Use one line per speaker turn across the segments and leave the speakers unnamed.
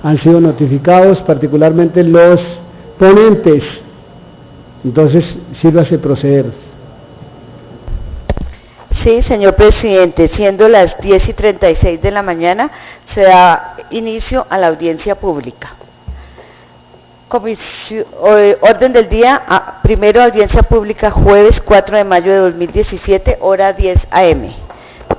han sido notificados, particularmente los ponentes. Entonces, sírvase proceder.
Sí, señor presidente, siendo las 10:36 de la mañana, se da inicio a la audiencia pública. Orden del día, primero audiencia pública, jueves 4 de mayo de 2017, hora 10 a.m.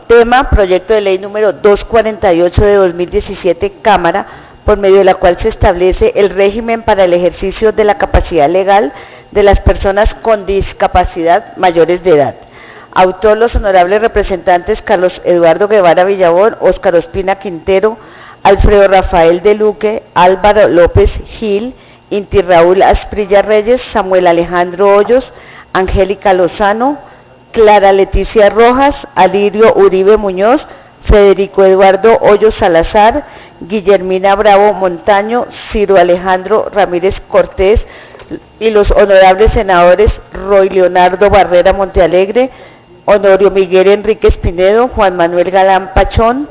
Tema, proyecto de ley número 248 de 2017, Cámara, por medio de la cual se establece el régimen para el ejercicio de la capacidad legal de las personas con discapacidad mayores de edad. Autor, los honorables representantes Carlos Eduardo Guevara Villabón, Óscar Ospina Quintero, Alfredo Rafael de Luque, Álvaro López Gil, Inti Raúl Asprilla Reyes, Samuel Alejandro Hoyos, Angélica Lozano, Clara Leticia Rojas, Alirio Uribe Muñoz, Federico Eduardo Hoyos Salazar, Guillermina Bravo Montaño, Ciro Alejandro Ramírez Cortés y los honorables senadores Roy Leonardo Barrera Montealegre, Honorio Miguel Enríquez Pinedo, Juan Manuel Galán Pachón,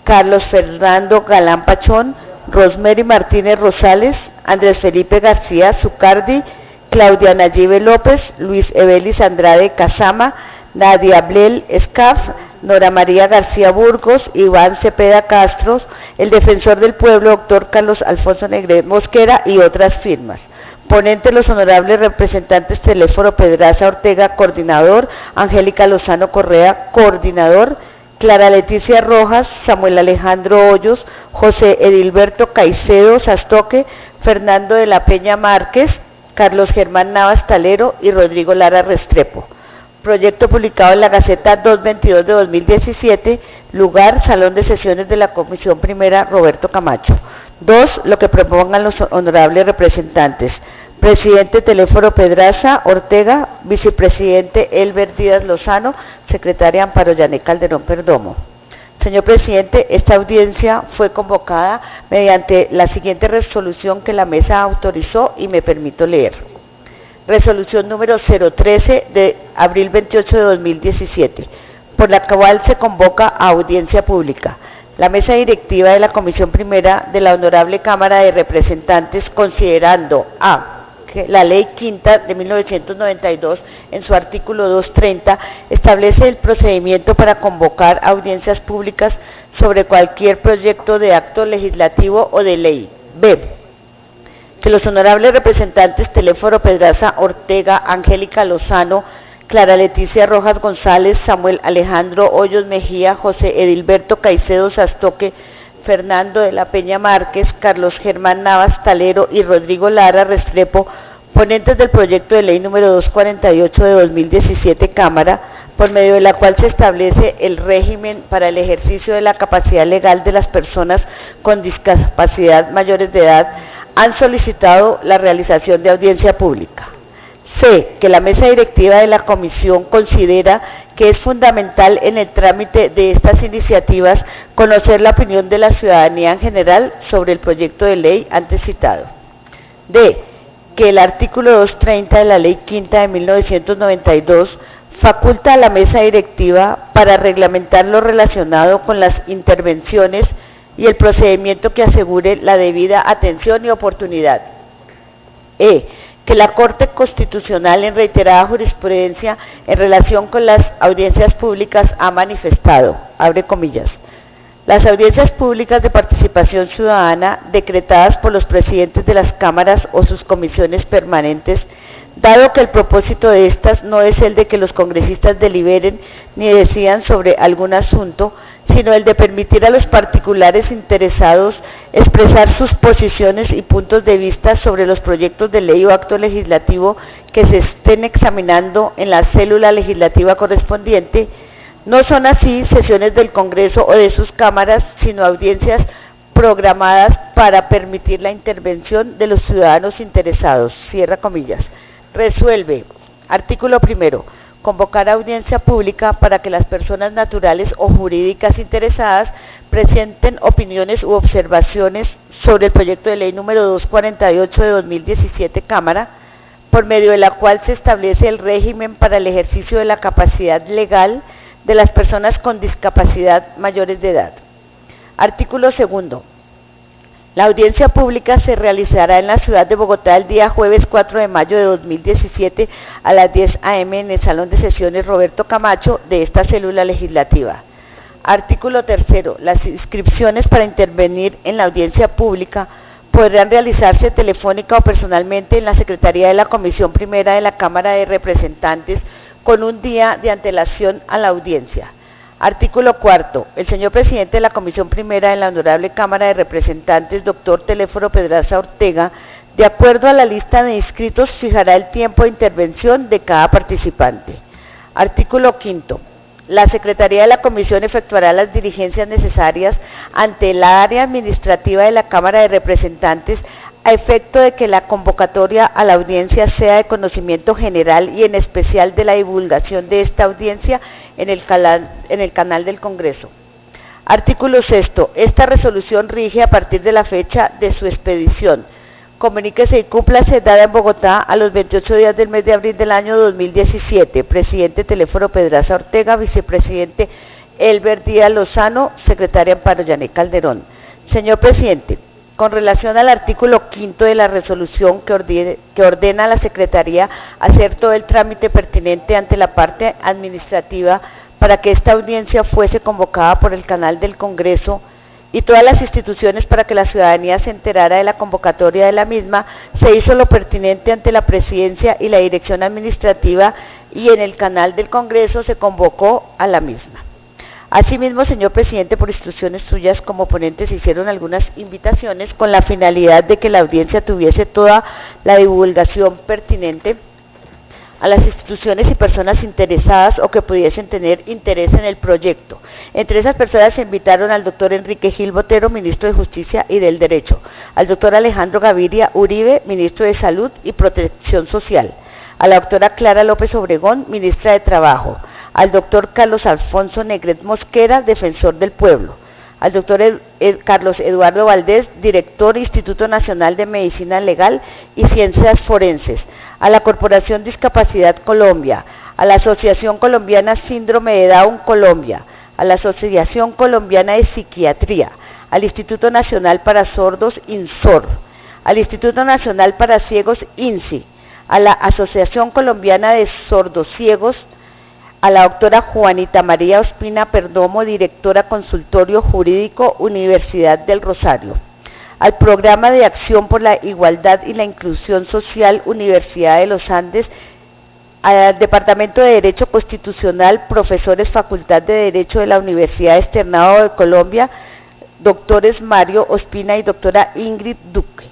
Carlos Fernando Galán Pachón, Rosemary Martínez Rosales, Andrés Felipe García Zucardi, Claudia Nayibe López, Luis Evelis Andrade Casama, Nadia Blel Escaf, Nora María García Burgos, Iván Cepeda Castros, el defensor del pueblo, doctor Carlos Alfonso Negret Mosquera y otras firmas. Ponente, los honorables representantes Teléfono Pedraza Ortega, coordinador, Angélica Lozano Correa, coordinador, Clara Leticia Rojas, Samuel Alejandro Hoyos, José Edilberto Caicedo Sastoque, Fernando de la Peña Márquez, Carlos Germán Navas Talero y Rodrigo Lara Restrepo. Proyecto publicado en la Gaceta 222 de 2017, lugar, Salón de Sesiones de la Comisión Primera, Roberto Camacho. 2. Lo que propongan los honorables representantes. Presidente Teléfono Pedraza Ortega, vicepresidente Elber Díaz Lozano, secretaria Amparo Yané Calderón Perdomo. Señor presidente, esta audiencia fue convocada mediante la siguiente resolución que la mesa autorizó y me permito leer. Resolución número 013 de abril 28 de 2017, por la cual se convoca a audiencia pública. La mesa directiva de la Comisión Primera de la Honorable Cámara de Representantes, considerando que la Ley Quinta de 1992, en su artículo 230, establece el procedimiento para convocar audiencias públicas sobre cualquier proyecto de acto legislativo o de ley. B. Que los honorables representantes Teléfono Pedraza Ortega, Angélica Lozano, Clara Leticia Rojas González, Samuel Alejandro Hoyos Mejía, José Edilberto Caicedo Sastoque, Fernando de la Peña Márquez, Carlos Germán Navas Talero y Rodrigo Lara Restrepo, ponentes del proyecto de ley número 248 de 2017, Cámara, por medio de la cual se establece el régimen para el ejercicio de la capacidad legal de las personas con discapacidad mayores de edad, han solicitado la realización de audiencia pública. C. Que la mesa directiva de la Comisión considera que es fundamental en el trámite de estas iniciativas conocer la opinión de la ciudadanía en general sobre el proyecto de ley antes citado. D. Que el artículo 230 de la Ley Quinta de 1992 faculta a la mesa directiva para reglamentar lo relacionado con las intervenciones y el procedimiento que asegure la debida atención y oportunidad. E. Que la Corte Constitucional, en reiterada jurisprudencia en relación con las audiencias públicas, ha manifestado, abre comillas, las audiencias públicas de participación ciudadana decretadas por los presidentes de las cámaras o sus comisiones permanentes, dado que el propósito de estas no es el de que los congresistas deliberen ni decidan sobre algún asunto, sino el de permitir a los particulares interesados expresar sus posiciones y puntos de vista sobre los proyectos de ley o acto legislativo que se estén examinando en la célula legislativa correspondiente. No son así sesiones del Congreso o de sus cámaras, sino audiencias programadas para permitir la intervención de los ciudadanos interesados. Cierra comillas. Resuelve. Artículo primero. Convocar audiencia pública para que las personas naturales o jurídicas interesadas presenten opiniones u observaciones sobre el proyecto de ley número 248 de 2017, Cámara, por medio de la cual se establece el régimen para el ejercicio de la capacidad legal de las personas con discapacidad mayores de edad. Artículo segundo. La audiencia pública se realizará en la ciudad de Bogotá el día jueves 4 de mayo de 2017 a las 10 a.m. en el Salón de Sesiones Roberto Camacho de esta célula legislativa. Artículo 3. Las inscripciones para intervenir en la audiencia pública podrán realizarse telefónica o personalmente en la Secretaría de la Comisión Primera de la Cámara de Representantes con un día de antelación a la audiencia. Artículo 4. El señor presidente de la Comisión Primera de la Honorable Cámara de Representantes, doctor Teléforo Pedraza Ortega, de acuerdo a la lista de inscritos, fijará el tiempo de intervención de cada participante. Artículo 5. La Secretaría de la Comisión efectuará las diligencias necesarias ante el área administrativa de la Cámara de Representantes a efecto de que la convocatoria a la audiencia sea de conocimiento general y en especial de la divulgación de esta audiencia en el canal del Congreso. Artículo 6. Esta resolución rige a partir de la fecha de su expedición. Comuníquese y cúmplase dada en Bogotá a los 28 días del mes de abril del año 2017. Presidente Teléforo Pedraza Ortega, Vicepresidente Elber Díaz Lozano, Secretaria Amparo Yané Calderón. Señor Presidente, con relación al artículo 5 de la resolución que ordena a la Secretaría hacer todo el trámite pertinente ante la parte administrativa para que esta audiencia fuese convocada por el canal del Congreso y todas las instituciones para que la ciudadanía se enterara de la convocatoria de la misma, se hizo lo pertinente ante la Presidencia y la Dirección Administrativa y en el canal del Congreso se convocó a la misma. Asimismo, señor presidente, por instrucciones suyas como ponentes se hicieron algunas invitaciones con la finalidad de que la audiencia tuviese toda la divulgación pertinente a las instituciones y personas interesadas o que pudiesen tener interés en el proyecto. Entre esas personas se invitaron al doctor Enrique Gil Botero, ministro de Justicia y del Derecho, al doctor Alejandro Gaviria Uribe, ministro de Salud y Protección Social, a la doctora Clara López Obregón, ministra de Trabajo, al doctor Carlos Alfonso Negret Mosquera, defensor del pueblo, al doctor Carlos Eduardo Valdés, director Instituto Nacional de Medicina Legal y Ciencias Forenses, a la Corporación Discapacidad Colombia, a la Asociación Colombiana Síndrome de Down Colombia, a la Asociación Colombiana de Psiquiatría, al Instituto Nacional para Sordos INSOR, al Instituto Nacional para Ciegos INSI, a la Asociación Colombiana de Sordociegos, a la doctora Juanita María Ospina Perdomo, directora Consultorio Jurídico, Universidad del Rosario, al Programa de Acción por la Igualdad y la Inclusión Social, Universidad de los Andes, al Departamento de Derecho Constitucional, profesores Facultad de Derecho de la Universidad Externado de Colombia, doctores Mario Ospina y doctora Ingrid Duque,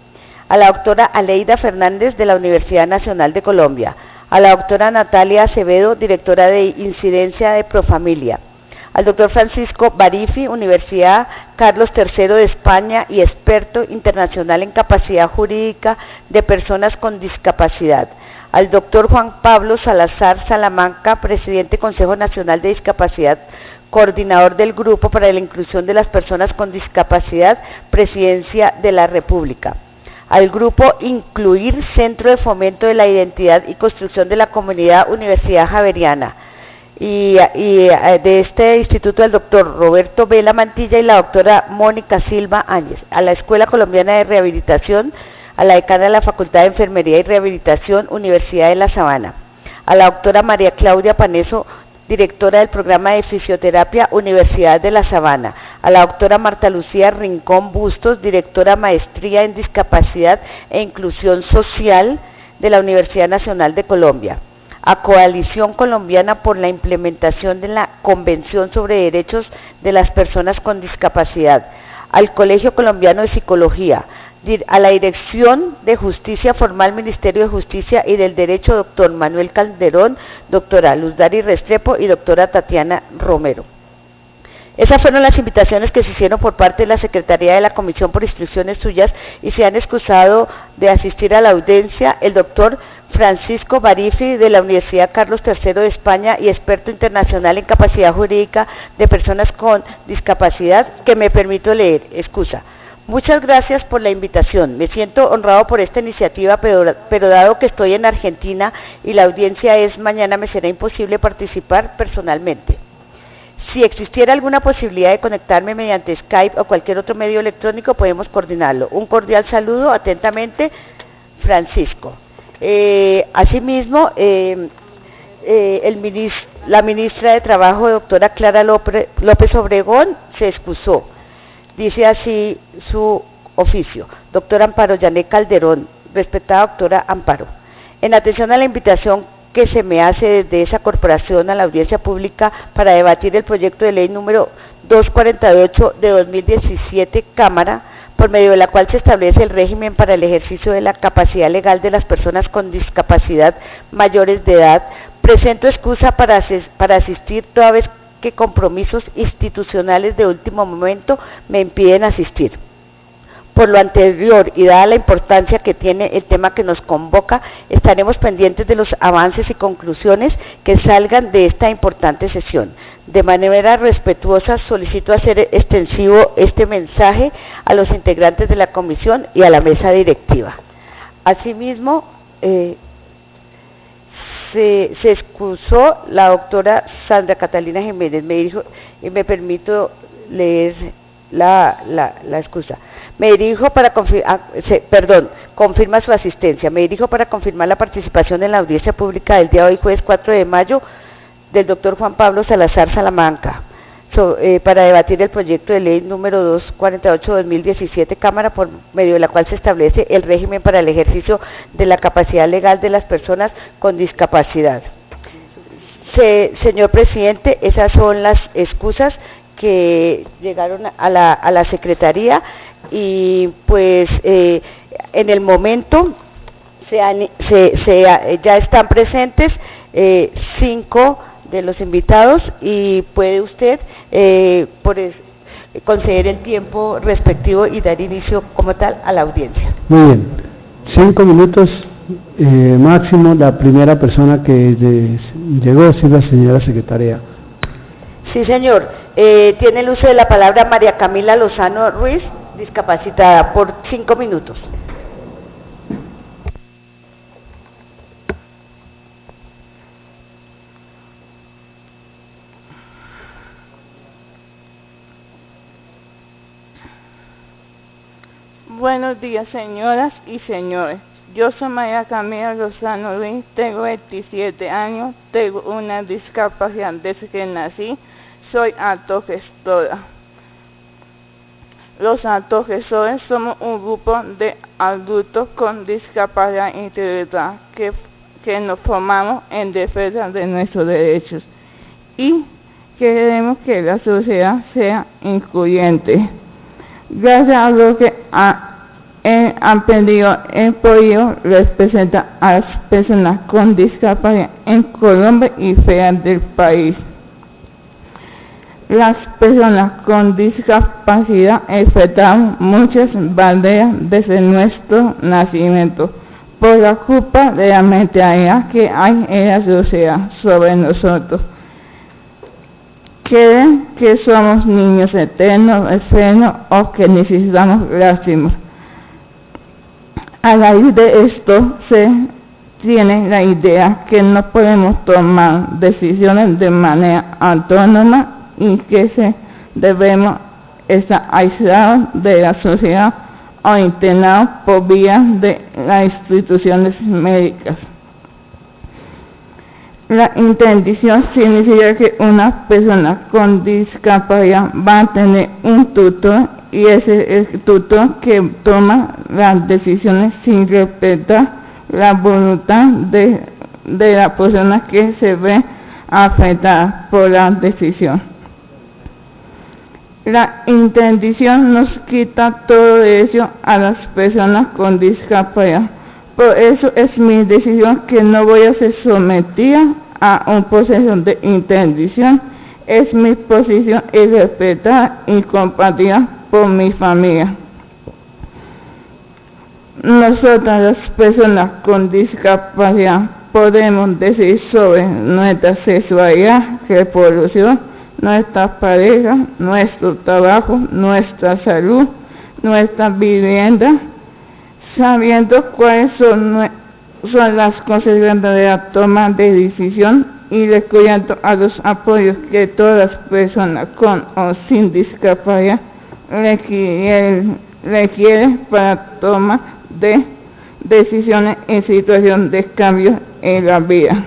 a la doctora Aleida Fernández de la Universidad Nacional de Colombia, a la doctora Natalia Acevedo, directora de Incidencia de Profamilia, al doctor Francisco Barifi, Universidad Carlos III de España y experto internacional en capacidad jurídica de personas con discapacidad, al doctor Juan Pablo Salazar Salamanca, presidente Consejo Nacional de Discapacidad, coordinador del Grupo para la Inclusión de las Personas con Discapacidad, Presidencia de la República, al Grupo Incluir, Centro de Fomento de la Identidad y Construcción de la Comunidad, Universidad Javeriana, y de este instituto el doctor Roberto Vela Mantilla y la doctora Mónica Silva Áñez, a la Escuela Colombiana de Rehabilitación, a la decana de la Facultad de Enfermería y Rehabilitación, Universidad de La Sabana, a la doctora María Claudia Paneso, directora del Programa de Fisioterapia, Universidad de La Sabana, a la doctora Marta Lucía Rincón Bustos, directora Maestría en Discapacidad e Inclusión Social de la Universidad Nacional de Colombia, a Coalición Colombiana por la Implementación de la Convención sobre Derechos de las Personas con Discapacidad, al Colegio Colombiano de Psicología, a la Dirección de Justicia Formal, Ministerio de Justicia y del Derecho, doctor Manuel Calderón, doctora Luz Dari Restrepo y doctora Tatiana Romero. Esas fueron las invitaciones que se hicieron por parte de la Secretaría de la Comisión por instrucciones suyas y se han excusado de asistir a la audiencia el doctor Francisco Barifi de la Universidad Carlos III de España y experto internacional en capacidad jurídica de personas con discapacidad, que me permito leer. Excusa. Muchas gracias por la invitación. Me siento honrado por esta iniciativa, pero dado que estoy en Argentina y la audiencia es mañana, me será imposible participar personalmente. Si existiera alguna posibilidad de conectarme mediante Skype o cualquier otro medio electrónico, podemos coordinarlo. Un cordial saludo, atentamente, Francisco. Asimismo, la ministra de Trabajo, doctora Clara López Obregón, se excusó. Dice así su oficio: doctora Amparo Yané Calderón, respetada doctora Amparo, en atención a la invitación que se me hace desde esa corporación a la audiencia pública para debatir el proyecto de ley número 248 de 2017, Cámara, por medio de la cual se establece el régimen para el ejercicio de la capacidad legal de las personas con discapacidad mayores de edad, presento excusa para asistir, toda vez que compromisos institucionales de último momento me impiden asistir. Por lo anterior y dada la importancia que tiene el tema que nos convoca, estaremos pendientes de los avances y conclusiones que salgan de esta importante sesión. De manera respetuosa solicito hacer extensivo este mensaje a los integrantes de la comisión y a la mesa directiva. Asimismo, se excusó la doctora Sandra Catalina Jiménez. Me dijo, y me permito leer la excusa. Me dirijo para confirma su asistencia. Me dirijo para confirmar la participación en la audiencia pública del día de hoy, jueves 4 de mayo, del doctor Juan Pablo Salazar Salamanca, para debatir el proyecto de ley número 248 de 2017, Cámara, por medio de la cual se establece el régimen para el ejercicio de la capacidad legal de las personas con discapacidad. Señor presidente, esas son las excusas que llegaron a la Secretaría, y pues en el momento ya están presentes 5 de los invitados, y puede usted conceder el tiempo respectivo y dar inicio como tal a la audiencia.
Muy bien, 5 minutos máximo. La primera persona que llegó es la señora secretaria.
Sí, señor. Tiene el uso de la palabra María Camila Lozano Ruiz, discapacitada, por 5 minutos.
Buenos días, señoras y señores. Yo soy María Camila Lozano Ruiz, tengo 27 años, tengo una discapacidad desde que nací, soy autogestora. Los autogestores somos un grupo de adultos con discapacidad intelectual que nos formamos en defensa de nuestros derechos y queremos que la sociedad sea incluyente. Gracias a lo que han podido representar a las personas con discapacidad en Colombia y fuera del país. Las personas con discapacidad enfrentamos muchas barreras desde nuestro nacimiento por la culpa de la mentalidad que hay en la sociedad sobre nosotros. Creen que somos niños eternos, enfermos o que necesitamos lástima. A raíz de esto se tiene la idea que no podemos tomar decisiones de manera autónoma y que debemos estar aislados de la sociedad o internados por vía de las instituciones médicas. La interdición significa que una persona con discapacidad va a tener un tutor, y ese es el tutor que toma las decisiones sin respetar la voluntad de la persona que se ve afectada por la decisión. La interdición nos quita todo derecho a las personas con discapacidad. Por eso es mi decisión que no voy a ser sometida a un proceso de interdición. Es mi posición y respetada y compartida por mi familia. Nosotras, las personas con discapacidad, podemos decir sobre nuestra sexualidad, reproducción, nuestra pareja, nuestro trabajo, nuestra salud, nuestra vivienda, sabiendo cuáles son las consecuencias de la toma de decisión y reconociendo a los apoyos que todas las personas con o sin discapacidad requieren para toma de decisiones en situación de cambio en la vida.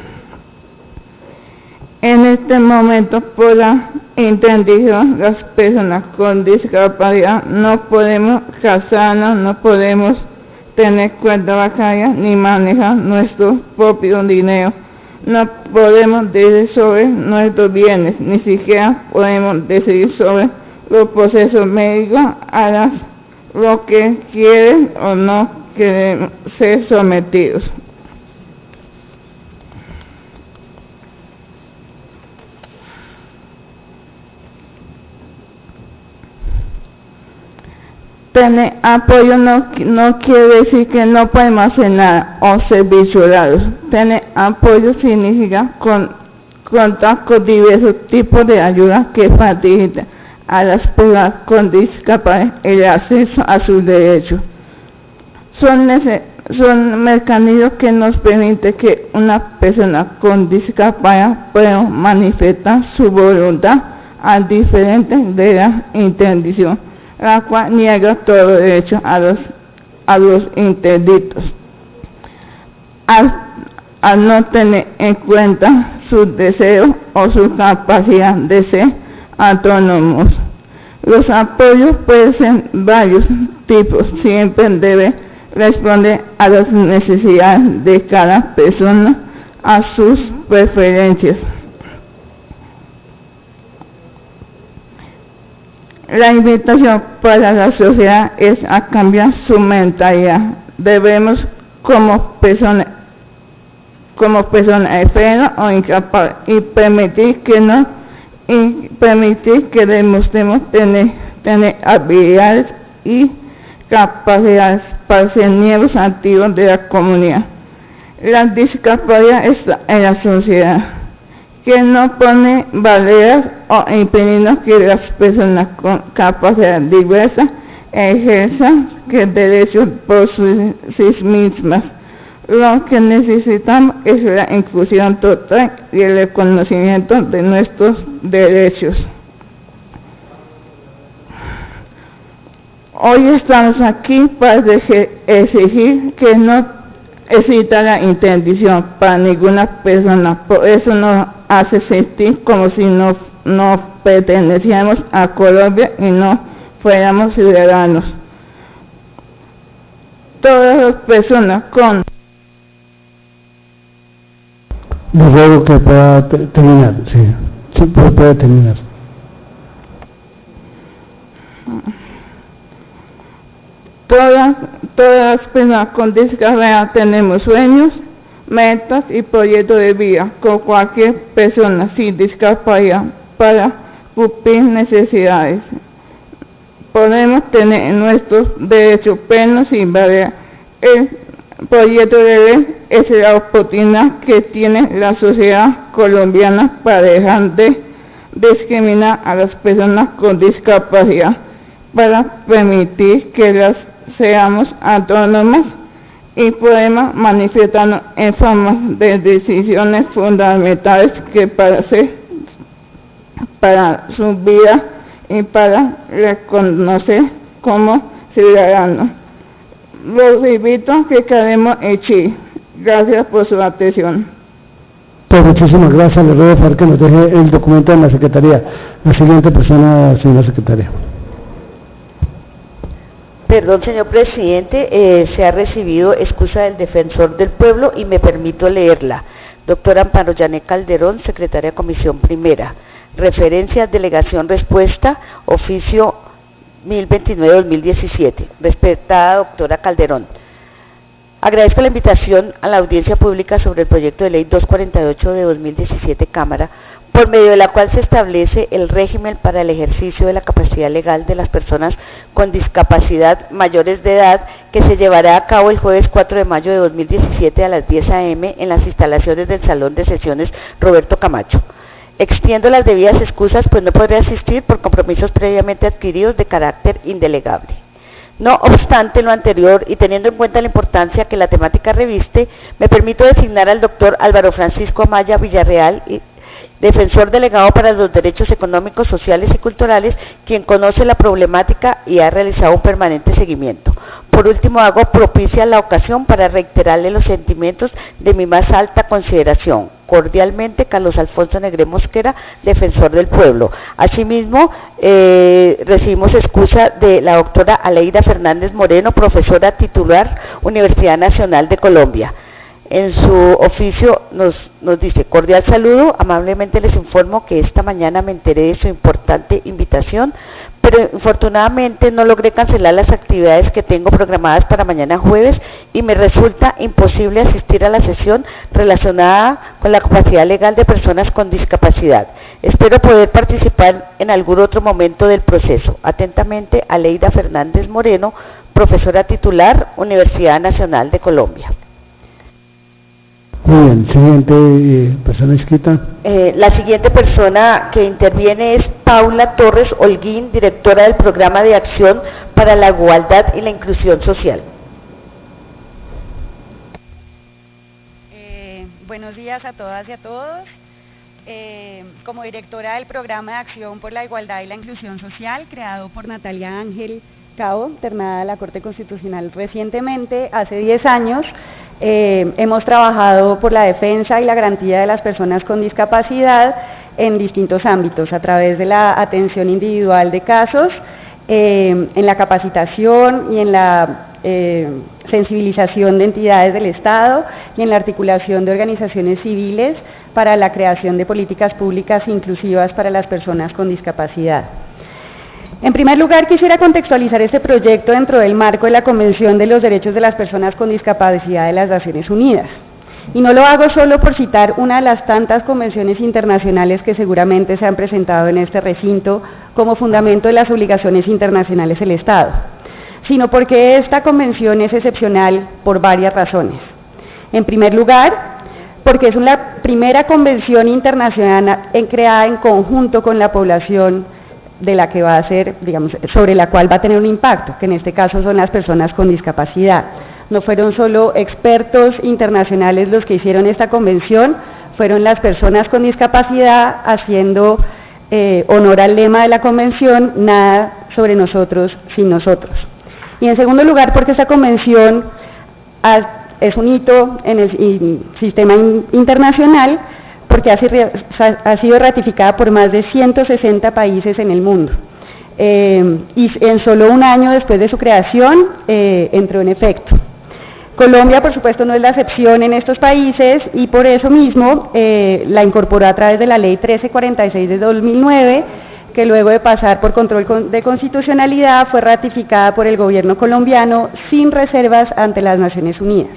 En este momento, por la intención, las personas con discapacidad no podemos casarnos, no podemos tener cuenta bancaria ni manejar nuestro propio dinero. No podemos decidir sobre nuestros bienes, ni siquiera podemos decidir sobre los procesos médicos a lo que quieren o no quieren ser sometidos. Tener apoyo no quiere decir que no podemos hacer nada o ser vinculados. Tener apoyo significa contar con diversos tipos de ayuda que facilitan a las personas con discapacidad el acceso a sus derechos. Son mecanismos que nos permiten que una persona con discapacidad pueda manifestar su voluntad a diferentes de la interdicción, la cual niega todo derecho a los interdictos, al no tener en cuenta sus deseos o su capacidad de ser autónomos. Los apoyos pueden ser varios tipos, siempre debe responder a las necesidades de cada persona, a sus preferencias. La invitación para la sociedad es a cambiar su mentalidad. Debemos, como personas enfermas o incapaces, y permitir que demostremos tener habilidades y capacidades para ser miembros activos de la comunidad. La discapacidad está en la sociedad, que no pone barreras o impidiendo que las personas con capacidad diversa ejerzan derechos por sí mismas. Lo que necesitamos es la inclusión total y el reconocimiento de nuestros derechos. Hoy estamos aquí para exigir que no exista la interdicción para ninguna persona. Por eso nos hace sentir como si no perteneciéramos a Colombia y no fuéramos ciudadanos. Todas las personas con...
Le ruego que pueda terminar, sí, puede terminar.
Todas las personas con discapacidad tenemos sueños, metas y proyectos de vida con cualquier persona sin discapacidad para cumplir necesidades. Podemos tener nuestros derechos plenos sin barreras. El proyecto de ley es la oportunidad que tiene la sociedad colombiana para dejar de discriminar a las personas con discapacidad, para permitir que las seamos autónomas y podemos manifestarnos en forma de decisiones fundamentales que para su vida y para reconocer como ciudadanos. Los invito a que quedemos en Chile. Gracias por su atención.
Pues muchísimas gracias. Le ruego por que nos deje el documento en la Secretaría. La siguiente persona, señora secretaria.
Perdón, señor presidente, se ha recibido excusa del defensor del pueblo y me permito leerla. Doctora Amparo Yané Calderón, secretaria Comisión Primera. Referencia, delegación, respuesta, oficio 1029-2017. Respetada doctora Calderón, agradezco la invitación a la audiencia pública sobre el proyecto de ley 248 de 2017 Cámara, por medio de la cual se establece el régimen para el ejercicio de la capacidad legal de las personas con discapacidad mayores de edad, que se llevará a cabo el jueves 4 de mayo de 2017 a las 10 a.m. en las instalaciones del Salón de Sesiones Roberto Camacho. Extiendo las debidas excusas, pues no podré asistir por compromisos previamente adquiridos de carácter indelegable. No obstante lo anterior y teniendo en cuenta la importancia que la temática reviste, me permito designar al doctor Álvaro Francisco Amaya Villarreal, defensor delegado para los derechos económicos, sociales y culturales, quien conoce la problemática y ha realizado un permanente seguimiento. Por último, hago propicia la ocasión para reiterarle los sentimientos de mi más alta consideración. Cordialmente, Carlos Alfonso Negre Mosquera, defensor del pueblo. Asimismo, recibimos excusa de la doctora Aleida Fernández Moreno, profesora titular, Universidad Nacional de Colombia. En su oficio nos dice: cordial saludo, amablemente les informo que esta mañana me enteré de su importante invitación, pero infortunadamente no logré cancelar las actividades que tengo programadas para mañana jueves y me resulta imposible asistir a la sesión relacionada con la capacidad legal de personas con discapacidad. Espero poder participar en algún otro momento del proceso. Atentamente, Aleida Fernández Moreno, profesora titular, Universidad Nacional de Colombia.
Muy bien, siguiente persona inscrita.
La siguiente persona que interviene es Paula Torres Holguín, directora del Programa de Acción para la Igualdad y la Inclusión Social.
Buenos días a todas y a todos. Como directora del Programa de Acción por la Igualdad y la Inclusión Social, creado por Natalia Ángel Cabo, ternada a la Corte Constitucional recientemente, hace 10 años, hemos trabajado por la defensa y la garantía de las personas con discapacidad en distintos ámbitos, a través de la atención individual de casos, en la capacitación y en la sensibilización de entidades del Estado y en la articulación de organizaciones civiles para la creación de políticas públicas inclusivas para las personas con discapacidad. En primer lugar, quisiera contextualizar este proyecto dentro del marco de la Convención de los Derechos de las Personas con Discapacidad de las Naciones Unidas. Y no lo hago solo por citar una de las tantas convenciones internacionales que seguramente se han presentado en este recinto como fundamento de las obligaciones internacionales del Estado, sino porque esta convención es excepcional por varias razones. En primer lugar, porque es la primera convención internacional creada en conjunto con la población de la que va a ser, digamos, sobre la cual va a tener un impacto, que en este caso son las personas con discapacidad. No fueron solo expertos internacionales los que hicieron esta convención, fueron las personas con discapacidad haciendo honor al lema de la convención: nada sobre nosotros sin nosotros. Y en segundo lugar, porque esta convención es un hito en el sistema internacional, porque ha sido ratificada por más de 160 países en el mundo. Y en solo un año después de su creación entró en efecto. Colombia, por supuesto, no es la excepción en estos países y por eso mismo la incorporó a través de la Ley 1346 de 2009, que luego de pasar por control de constitucionalidad fue ratificada por el gobierno colombiano sin reservas ante las Naciones Unidas.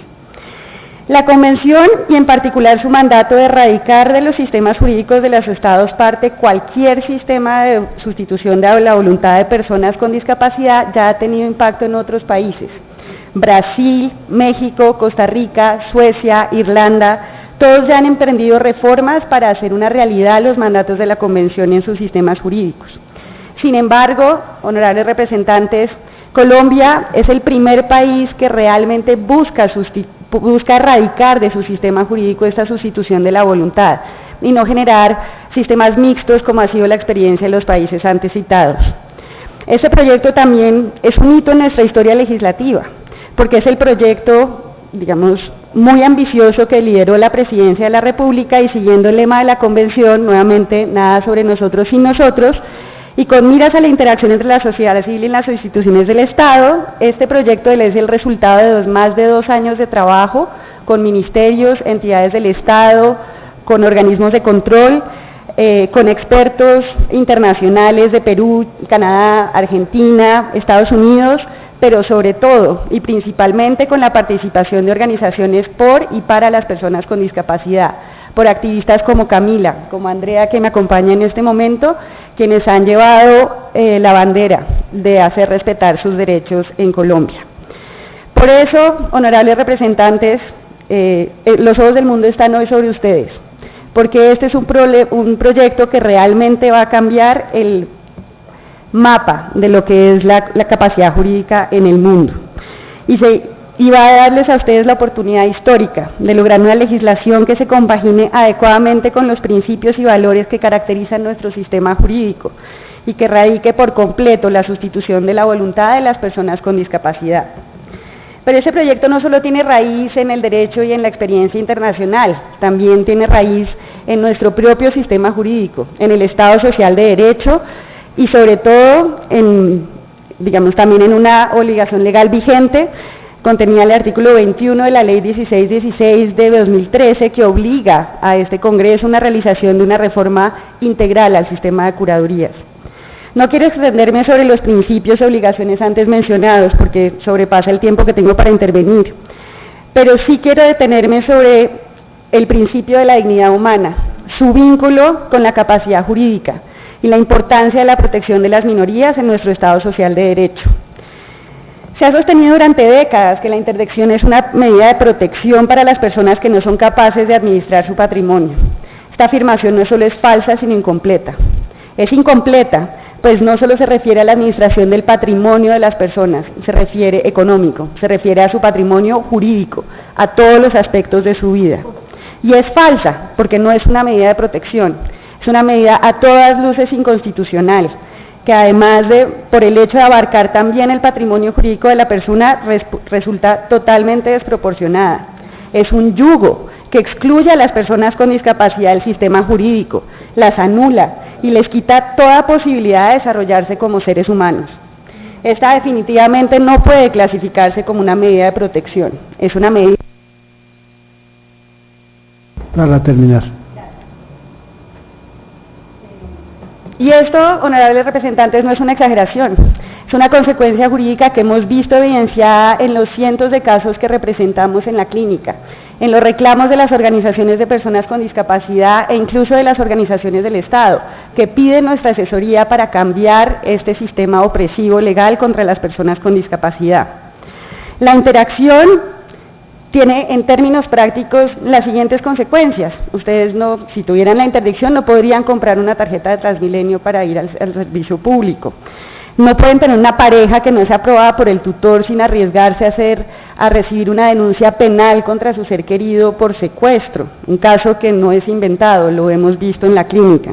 La Convención, y en particular su mandato de erradicar de los sistemas jurídicos de los Estados parte cualquier sistema de sustitución de la voluntad de personas con discapacidad, ya ha tenido impacto en otros países. Brasil, México, Costa Rica, Suecia, Irlanda, todos ya han emprendido reformas para hacer una realidad los mandatos de la Convención en sus sistemas jurídicos. Sin embargo, honorables representantes, Colombia es el primer país que realmente busca erradicar de su sistema jurídico esta sustitución de la voluntad y no generar sistemas mixtos como ha sido la experiencia de los países antes citados. Este proyecto también es un hito en nuestra historia legislativa, porque es el proyecto, digamos, muy ambicioso que lideró la Presidencia de la República y siguiendo el lema de la Convención, nuevamente, nada sobre nosotros sin nosotros, y con miras a la interacción entre la sociedad civil y las instituciones del Estado, este proyecto de ley es el resultado de más de 2 años de trabajo con ministerios, entidades del Estado, con organismos de control, con expertos internacionales de Perú, Canadá, Argentina, Estados Unidos, pero sobre todo y principalmente con la participación de organizaciones por y para las personas con discapacidad, por activistas como Camila, como Andrea, que me acompaña en este momento, quienes han llevado la bandera de hacer respetar sus derechos en Colombia. Por eso, honorables representantes, los ojos del mundo están hoy sobre ustedes, porque este es un proyecto que realmente va a cambiar mapa de lo que es la capacidad jurídica en el mundo. Y va a darles a ustedes la oportunidad histórica de lograr una legislación que se compagine adecuadamente con los principios y valores que caracterizan nuestro sistema jurídico y que radique por completo la sustitución de la voluntad de las personas con discapacidad. Pero ese proyecto no solo tiene raíz en el derecho y en la experiencia internacional, también tiene raíz en nuestro propio sistema jurídico, en el Estado Social de Derecho y sobre todo también en una obligación legal vigente contenida en el artículo 21 de la Ley 1616 de 2013 que obliga a este Congreso una realización de una reforma integral al sistema de curadurías. No quiero extenderme sobre los principios y obligaciones antes mencionados porque sobrepasa el tiempo que tengo para intervenir, pero sí quiero detenerme sobre el principio de la dignidad humana, su vínculo con la capacidad jurídica y la importancia de la protección de las minorías en nuestro Estado Social de Derecho. Se ha sostenido durante décadas que la interdicción es una medida de protección para las personas que no son capaces de administrar su patrimonio. Esta afirmación no solo es falsa, sino incompleta. Es incompleta, pues no solo se refiere a la administración del patrimonio de las personas, se refiere económico, se refiere a su patrimonio jurídico, a todos los aspectos de su vida. Y es falsa, porque no es una medida de protección, es una medida a todas luces inconstitucional, que además por el hecho de abarcar también el patrimonio jurídico de la persona, resulta totalmente desproporcionada. Es un yugo que excluye a las personas con discapacidad del sistema jurídico, las anula y les quita toda posibilidad de desarrollarse como seres humanos. Esta definitivamente no puede clasificarse como una medida de protección, es una medida...
Para terminar.
Y esto, honorables representantes, no es una exageración, es una consecuencia jurídica que hemos visto evidenciada en los cientos de casos que representamos en la clínica, en los reclamos de las organizaciones de personas con discapacidad e incluso de las organizaciones del Estado, que piden nuestra asesoría para cambiar este sistema opresivo legal contra las personas con discapacidad. La interacción tiene en términos prácticos las siguientes consecuencias. Ustedes si tuvieran la interdicción no podrían comprar una tarjeta de Transmilenio para ir al servicio público. No pueden tener una pareja que no sea aprobada por el tutor sin arriesgarse a recibir una denuncia penal contra su ser querido por secuestro, un caso que no es inventado, lo hemos visto en la clínica.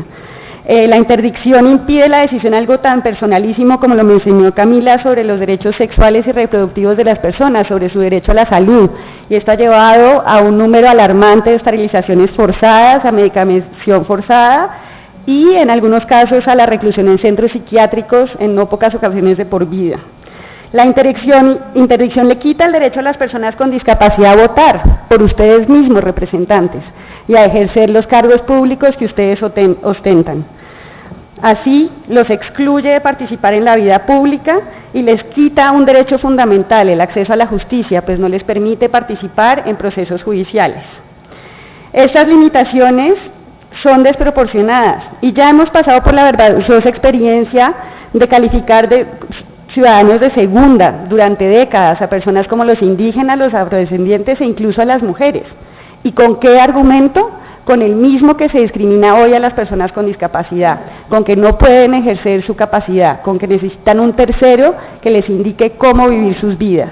La interdicción impide la decisión algo tan personalísimo como lo mencionó Camila sobre los derechos sexuales y reproductivos de las personas, sobre su derecho a la salud, y esto ha llevado a un número alarmante de esterilizaciones forzadas, a medicación forzada y en algunos casos a la reclusión en centros psiquiátricos, en no pocas ocasiones de por vida. La interdicción le quita el derecho a las personas con discapacidad a votar por ustedes mismos, representantes, y a ejercer los cargos públicos que ustedes ostentan. Así, los excluye de participar en la vida pública y les quita un derecho fundamental, el acceso a la justicia, pues no les permite participar en procesos judiciales. Estas limitaciones son desproporcionadas y ya hemos pasado por la vergonzosa experiencia de calificar de ciudadanos de segunda durante décadas a personas como los indígenas, los afrodescendientes e incluso a las mujeres. ¿Y con qué argumento? Con el mismo que se discrimina hoy a las personas con discapacidad, con que no pueden ejercer su capacidad, con que necesitan un tercero que les indique cómo vivir sus vidas.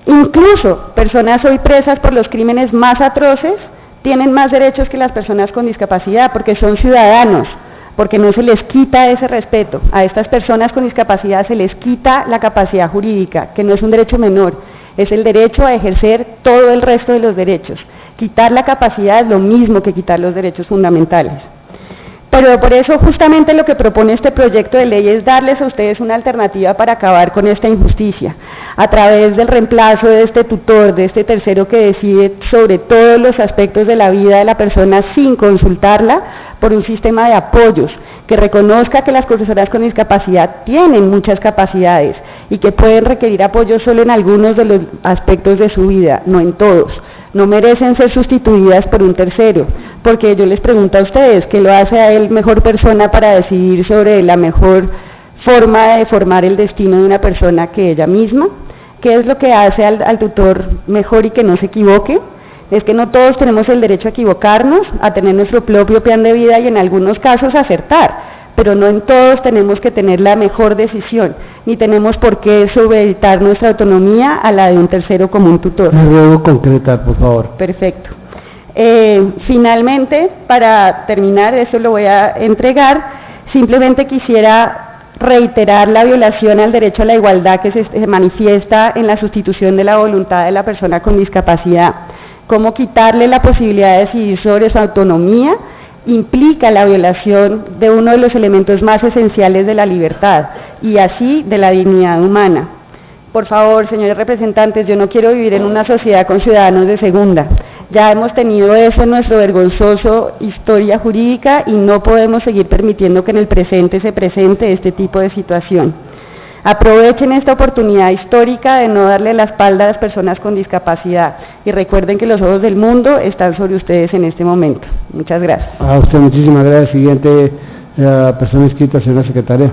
Incluso personas hoy presas por los crímenes más atroces tienen más derechos que las personas con discapacidad porque son ciudadanos, porque no se les quita ese respeto. A estas personas con discapacidad se les quita la capacidad jurídica, que no es un derecho menor, es el derecho a ejercer todo el resto de los derechos. Quitar la capacidad es lo mismo que quitar los derechos fundamentales. Pero por eso justamente lo que propone este proyecto de ley es darles a ustedes una alternativa para acabar con esta injusticia, a través del reemplazo de este tutor, de este tercero que decide sobre todos los aspectos de la vida de la persona sin consultarla, por un sistema de apoyos, que reconozca que las personas con discapacidad tienen muchas capacidades y que pueden requerir apoyo solo en algunos de los aspectos de su vida, no en todos. No merecen ser sustituidas por un tercero, porque yo les pregunto a ustedes, ¿qué lo hace a él mejor persona para decidir sobre la mejor forma de formar el destino de una persona que ella misma? ¿Qué es lo que hace al tutor mejor y que no se equivoque? Es que no todos tenemos el derecho a equivocarnos, a tener nuestro propio plan de vida y en algunos casos a acertar, pero no en todos tenemos que tener la mejor decisión, ni tenemos por qué supeditar nuestra autonomía a la de un tercero como un tutor.
Le ruego concretar, por favor.
Perfecto. Finalmente, para terminar, eso lo voy a entregar, simplemente quisiera reiterar la violación al derecho a la igualdad que se manifiesta en la sustitución de la voluntad de la persona con discapacidad. Cómo quitarle la posibilidad de decidir sobre su autonomía implica la violación de uno de los elementos más esenciales de la libertad y así de la dignidad humana. Por favor, señores representantes, yo no quiero vivir en una sociedad con ciudadanos de segunda. Ya hemos tenido eso en nuestra vergonzosa historia jurídica y no podemos seguir permitiendo que en el presente se presente este tipo de situación. Aprovechen esta oportunidad histórica de no darle la espalda a las personas con discapacidad y recuerden que los ojos del mundo están sobre ustedes en este momento. Muchas gracias.
A usted muchísimas gracias. Siguiente persona inscrita, señora secretaria.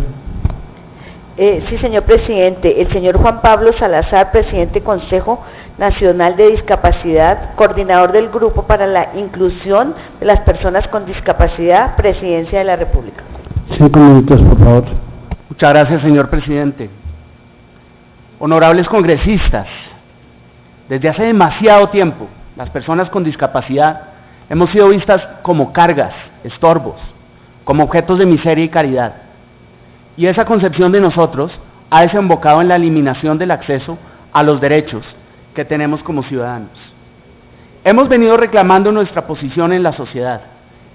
Sí, señor presidente. El señor Juan Pablo Salazar, presidente Consejo Nacional de Discapacidad, coordinador del Grupo para la Inclusión de las Personas con Discapacidad, Presidencia de la República.
5 minutos, por favor.
Muchas gracias, señor presidente. Honorables congresistas, desde hace demasiado tiempo, las personas con discapacidad hemos sido vistas como cargas, estorbos, como objetos de miseria y caridad. Y esa concepción de nosotros ha desembocado en la eliminación del acceso a los derechos que tenemos como ciudadanos. Hemos venido reclamando nuestra posición en la sociedad,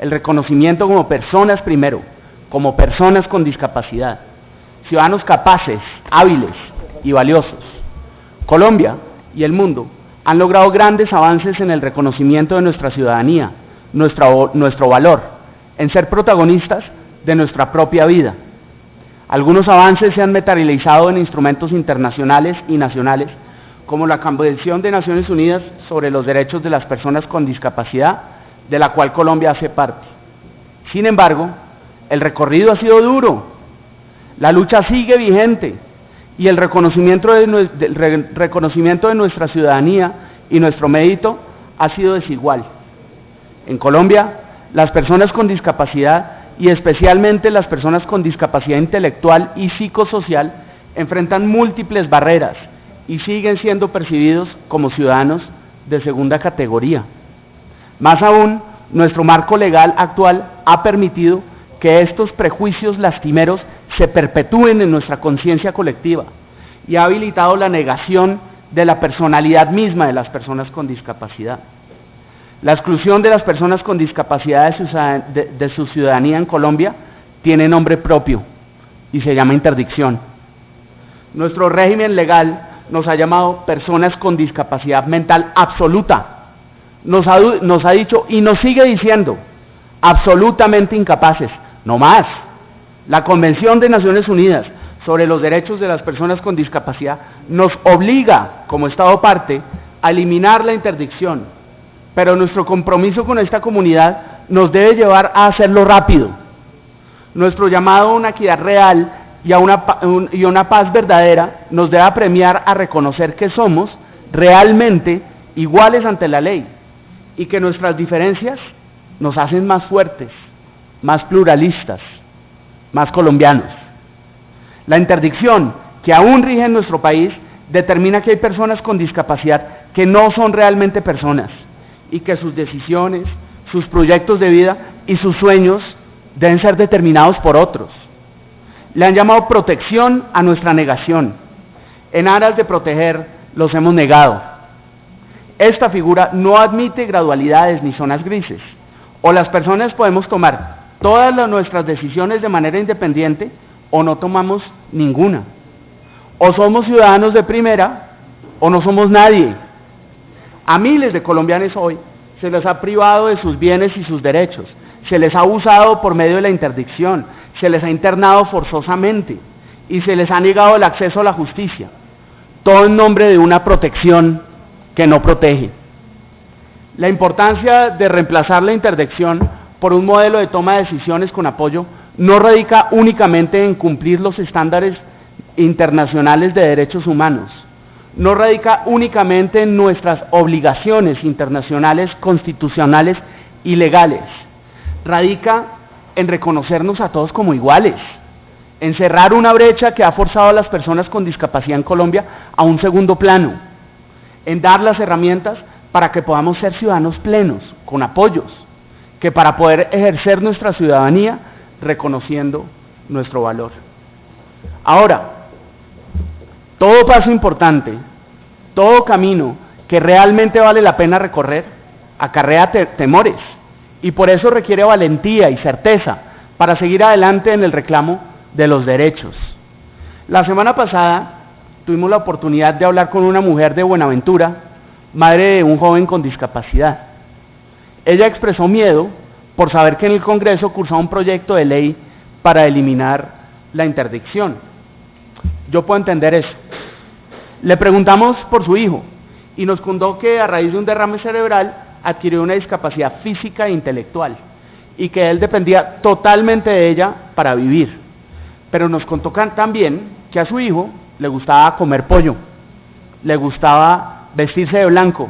el reconocimiento como personas primero, como personas con discapacidad, ciudadanos capaces, hábiles y valiosos. Colombia y el mundo han logrado grandes avances en el reconocimiento de nuestra ciudadanía, nuestro valor, en ser protagonistas de nuestra propia vida. Algunos avances se han materializado en instrumentos internacionales y nacionales, como la Convención de Naciones Unidas sobre los Derechos de las Personas con Discapacidad, de la cual Colombia hace parte. Sin embargo, el recorrido ha sido duro, la lucha sigue vigente y el reconocimiento de nuestra ciudadanía y nuestro mérito ha sido desigual. En Colombia, las personas con discapacidad y especialmente las personas con discapacidad intelectual y psicosocial enfrentan múltiples barreras y siguen siendo percibidos como ciudadanos de segunda categoría. Más aún, nuestro marco legal actual ha permitido que estos prejuicios lastimeros se perpetúen en nuestra conciencia colectiva y ha habilitado la negación de la personalidad misma de las personas con discapacidad. La exclusión de las personas con discapacidad de su ciudadanía en Colombia tiene nombre propio y se llama interdicción. Nuestro régimen legal nos ha llamado personas con discapacidad mental absoluta. Nos ha dicho y nos sigue diciendo absolutamente incapaces. No más. La Convención de Naciones Unidas sobre los Derechos de las Personas con Discapacidad nos obliga, como Estado parte, a eliminar la interdicción, pero nuestro compromiso con esta comunidad nos debe llevar a hacerlo rápido. Nuestro llamado a una equidad real y a una paz verdadera nos debe apremiar a reconocer que somos realmente iguales ante la ley y que nuestras diferencias nos hacen más fuertes, más pluralistas, más colombianos. La interdicción que aún rige en nuestro país determina que hay personas con discapacidad que no son realmente personas y que sus decisiones, sus proyectos de vida y sus sueños deben ser determinados por otros. Le han llamado protección a nuestra negación. En aras de proteger, los hemos negado. Esta figura no admite gradualidades ni zonas grises. O las personas podemos tomar todas nuestras decisiones de manera independiente o no tomamos ninguna. O somos ciudadanos de primera o no somos nadie. A miles de colombianos hoy se les ha privado de sus bienes y sus derechos, se les ha abusado por medio de la interdicción, se les ha internado forzosamente y se les ha negado el acceso a la justicia, todo en nombre de una protección que no protege. La importancia de reemplazar la interdicción por un modelo de toma de decisiones con apoyo no radica únicamente en cumplir los estándares internacionales de derechos humanos, no radica únicamente en nuestras obligaciones internacionales, constitucionales y legales, radica en reconocernos a todos como iguales, en cerrar una brecha que ha forzado a las personas con discapacidad en Colombia a un segundo plano, en dar las herramientas para que podamos ser ciudadanos plenos, con apoyos, que para poder ejercer nuestra ciudadanía reconociendo nuestro valor. Ahora, todo paso importante, todo camino que realmente vale la pena recorrer, acarrea temores, y por eso requiere valentía y certeza para seguir adelante en el reclamo de los derechos. La semana pasada tuvimos la oportunidad de hablar con una mujer de Buenaventura, madre de un joven con discapacidad. Ella expresó miedo por saber que en el Congreso cursaba un proyecto de ley para eliminar la interdicción. Yo puedo entender eso. Le preguntamos por su hijo y nos contó que a raíz de un derrame cerebral adquirió una discapacidad física e intelectual y que él dependía totalmente de ella para vivir. Pero nos contó también que a su hijo le gustaba comer pollo, le gustaba vestirse de blanco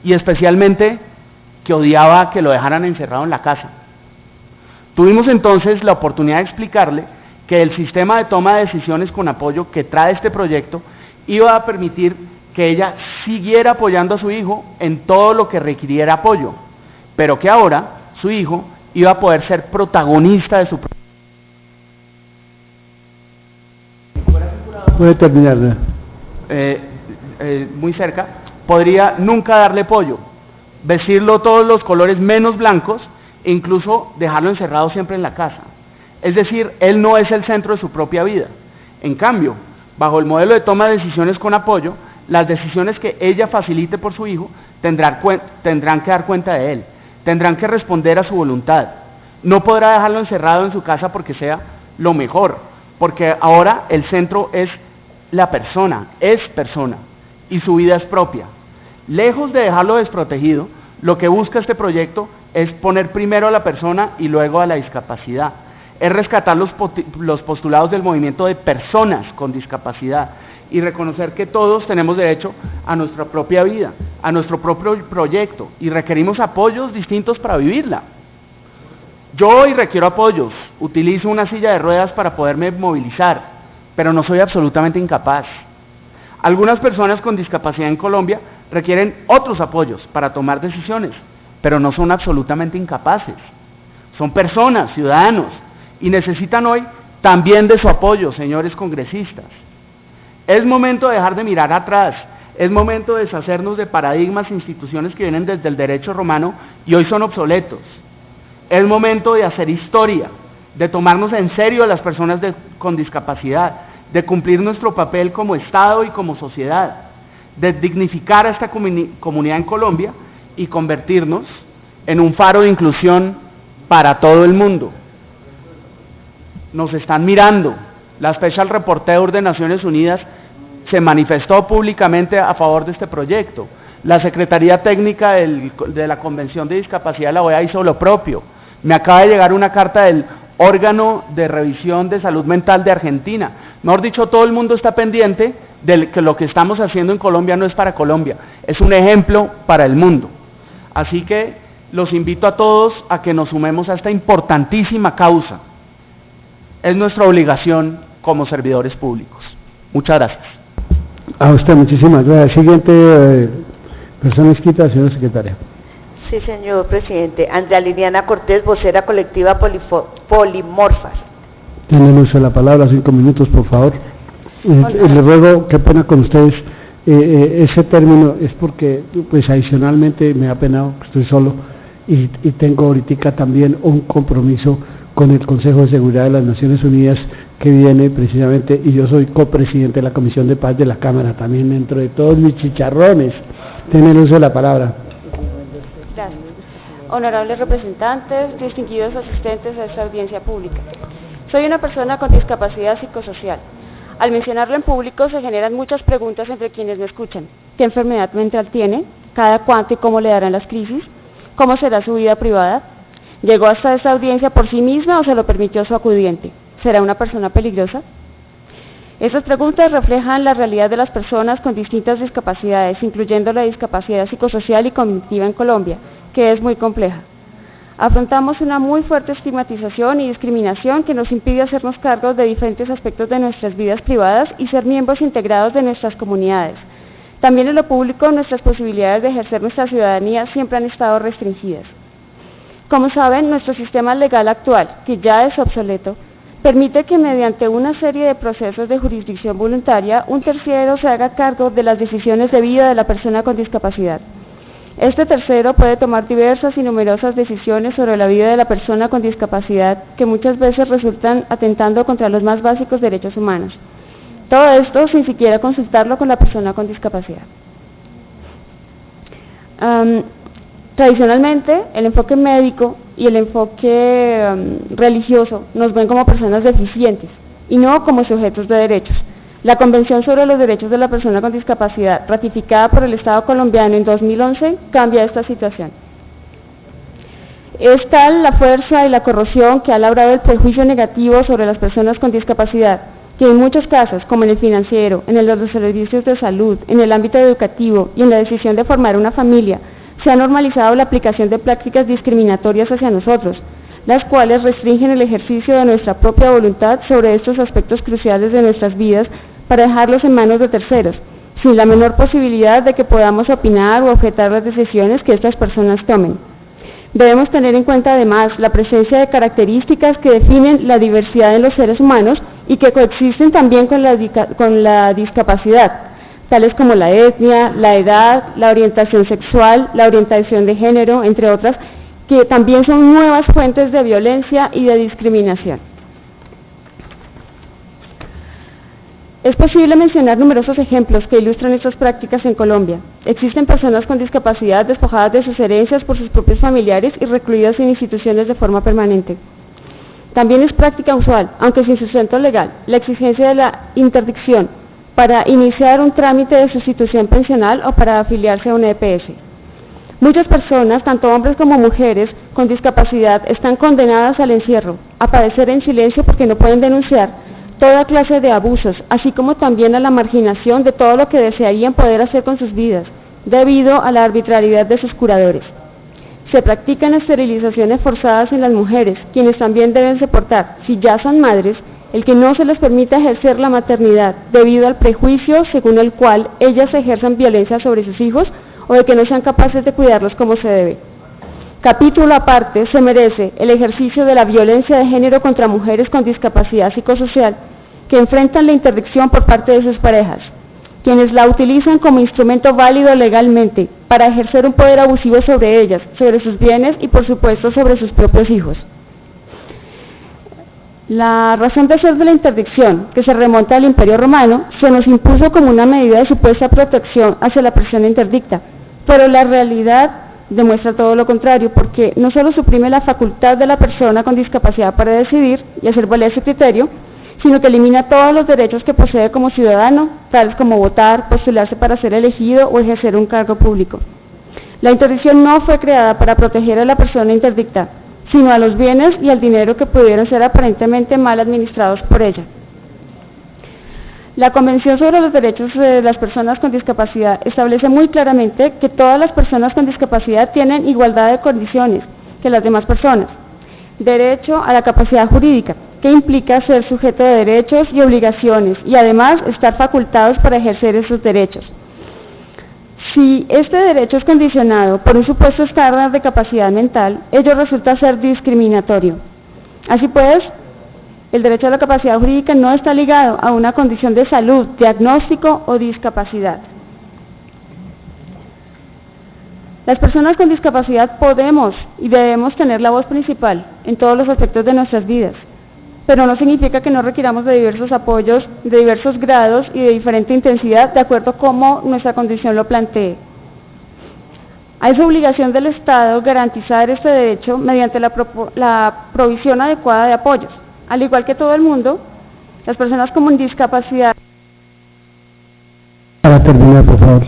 y especialmente que odiaba que lo dejaran encerrado en la casa. Tuvimos entonces la oportunidad de explicarle que el sistema de toma de decisiones con apoyo que trae este proyecto iba a permitir que ella siguiera apoyando a su hijo en todo lo que requiriera apoyo, pero que ahora su hijo iba a poder ser protagonista de su proyecto.
Puede terminar.
Muy cerca, podría nunca darle pollo, vestirlo todos los colores menos blancos e incluso dejarlo encerrado siempre en la casa. Es decir, él no es el centro de su propia vida. En cambio, bajo el modelo de toma de decisiones con apoyo, las decisiones que ella facilite por su hijo tendrán que dar cuenta de él, tendrán que responder a su voluntad. No podrá dejarlo encerrado en su casa porque sea lo mejor, porque ahora el centro es la persona, y su vida es propia. Lejos de dejarlo desprotegido, lo que busca este proyecto es poner primero a la persona y luego a la discapacidad. Es rescatar los postulados del movimiento de personas con discapacidad y reconocer que todos tenemos derecho a nuestra propia vida, a nuestro propio proyecto, y requerimos apoyos distintos para vivirla. Yo hoy requiero apoyos, utilizo una silla de ruedas para poderme movilizar, pero no soy absolutamente incapaz. Algunas personas con discapacidad en Colombia requieren otros apoyos para tomar decisiones, pero no son absolutamente incapaces. Son personas, ciudadanos, y necesitan hoy también de su apoyo, señores congresistas. Es momento de dejar de mirar atrás, es momento de deshacernos de paradigmas e instituciones que vienen desde el derecho romano y hoy son obsoletos. Es momento de hacer historia, de tomarnos en serio a las personas con discapacidad, de cumplir nuestro papel como Estado y como sociedad, de dignificar a esta comunidad en Colombia y convertirnos en un faro de inclusión para todo el mundo. Nos están mirando. La Special Reporter de Naciones Unidas se manifestó públicamente a favor de este proyecto. La Secretaría Técnica de la Convención de Discapacidad de la OEA hizo lo propio. Me acaba de llegar una carta del órgano de revisión de salud mental de Argentina. Mejor dicho, todo el mundo está pendiente de que lo que estamos haciendo en Colombia no es para Colombia, es un ejemplo para el mundo. Así que los invito a todos a que nos sumemos a esta importantísima causa. Es nuestra obligación como servidores públicos. Muchas gracias.
A usted, muchísimas gracias. Siguiente persona inscrita, señora secretaria.
Sí, señor presidente. Andrea Liliana Cortés, vocera colectiva Polimorfas.
Tienen uso de la palabra, 5 minutos, por favor. Le ruego, qué pena con ustedes, ese término es porque, pues adicionalmente, me ha penado que estoy solo y tengo ahorita también un compromiso con el Consejo de Seguridad de las Naciones Unidas que viene precisamente, y yo soy copresidente de la Comisión de Paz de la Cámara, también dentro de todos mis chicharrones. Tienen uso de la palabra.
Gracias. Honorables representantes, distinguidos asistentes a esta audiencia pública. Soy una persona con discapacidad psicosocial. Al mencionarlo en público se generan muchas preguntas entre quienes me escuchan. ¿Qué enfermedad mental tiene? ¿Cada cuánto y cómo le darán las crisis? ¿Cómo será su vida privada? ¿Llegó hasta esta audiencia por sí misma o se lo permitió su acudiente? ¿Será una persona peligrosa? Estas preguntas reflejan la realidad de las personas con distintas discapacidades, incluyendo la discapacidad psicosocial y cognitiva en Colombia, que es muy compleja.
Afrontamos una muy fuerte estigmatización y discriminación que nos impide hacernos cargo de diferentes aspectos de nuestras vidas privadas y ser miembros integrados de nuestras comunidades. También en lo público, nuestras posibilidades de ejercer nuestra ciudadanía siempre han estado restringidas. Como saben, nuestro sistema legal actual, que ya es obsoleto, permite que mediante una serie de procesos de jurisdicción voluntaria, un tercero se haga cargo de las decisiones de vida de la persona con discapacidad. Este tercero puede tomar diversas y numerosas decisiones sobre la vida de la persona con discapacidad que muchas veces resultan atentando contra los más básicos derechos humanos. Todo esto sin siquiera consultarlo con la persona con discapacidad. Tradicionalmente, el enfoque médico y el enfoque religioso nos ven como personas deficientes y no como sujetos de derechos. La Convención sobre los Derechos de la Persona con Discapacidad, ratificada por el Estado colombiano en 2011, cambia esta situación. Es tal la fuerza y la corrosión que ha labrado el prejuicio negativo sobre las personas con discapacidad, que en muchos casos, como en el financiero, en el de los servicios de salud, en el ámbito educativo y en la decisión de formar una familia, se ha normalizado la aplicación de prácticas discriminatorias hacia nosotros, las cuales restringen el ejercicio de nuestra propia voluntad sobre estos aspectos cruciales de nuestras vidas para dejarlos en manos de terceros, sin la menor posibilidad de que podamos opinar o objetar las decisiones que estas personas tomen. Debemos tener en cuenta además la presencia de características que definen la diversidad en los seres humanos y que coexisten también con la discapacidad, tales como la etnia, la edad, la orientación sexual, la orientación de género, entre otras, que también son nuevas fuentes de violencia y de discriminación. Es posible mencionar numerosos ejemplos que ilustran estas prácticas en Colombia. Existen personas con discapacidad despojadas de sus herencias por sus propios familiares y recluidas en instituciones de forma permanente. También es práctica usual, aunque sin sustento legal, la exigencia de la interdicción para iniciar un trámite de sustitución pensional o para afiliarse a una EPS. Muchas personas, tanto hombres como mujeres, con discapacidad están condenadas al encierro, a padecer en silencio porque no pueden denunciar toda clase de abusos, así como también a la marginación de todo lo que desearían poder hacer con sus vidas, debido a la arbitrariedad de sus curadores. Se practican esterilizaciones forzadas en las mujeres, quienes también deben soportar, si ya son madres, el que no se les permita ejercer la maternidad, debido al prejuicio según el cual ellas ejerzan violencia sobre sus hijos o de que no sean capaces de cuidarlos como se debe. Capítulo aparte se merece el ejercicio de la violencia de género contra mujeres con discapacidad psicosocial que enfrentan la interdicción por parte de sus parejas, quienes la utilizan como instrumento válido legalmente para ejercer un poder abusivo sobre ellas, sobre sus bienes y por supuesto sobre sus propios hijos. La razón de ser de la interdicción, que se remonta al Imperio Romano, se nos impuso como una medida de supuesta protección hacia la persona interdicta, pero la realidad demuestra todo lo contrario, porque no solo suprime la facultad de la persona con discapacidad para decidir y hacer valer su criterio, sino que elimina todos los derechos que posee como ciudadano, tales como votar, postularse para ser elegido o ejercer un cargo público. La interdicción no fue creada para proteger a la persona interdicta, sino a los bienes y al dinero que pudieron ser aparentemente mal administrados por ella. La Convención sobre los Derechos de las Personas con Discapacidad establece muy claramente que todas las personas con discapacidad tienen igualdad de condiciones que las demás personas. Derecho a la capacidad jurídica, que implica ser sujeto de derechos y obligaciones y además estar facultados para ejercer esos derechos. Si este derecho es condicionado por un supuesto estándar de capacidad mental, ello resulta ser discriminatorio. Así pues, el derecho a la capacidad jurídica no está ligado a una condición de salud, diagnóstico o discapacidad. Las personas con discapacidad podemos y debemos tener la voz principal en todos los aspectos de nuestras vidas, pero no significa que no requiramos de diversos apoyos, de diversos grados y de diferente intensidad, de acuerdo a cómo nuestra condición lo plantee. Es obligación del Estado garantizar este derecho mediante la provisión adecuada de apoyos. Al igual que todo el mundo, las personas con discapacidad.
Para terminar, por favor.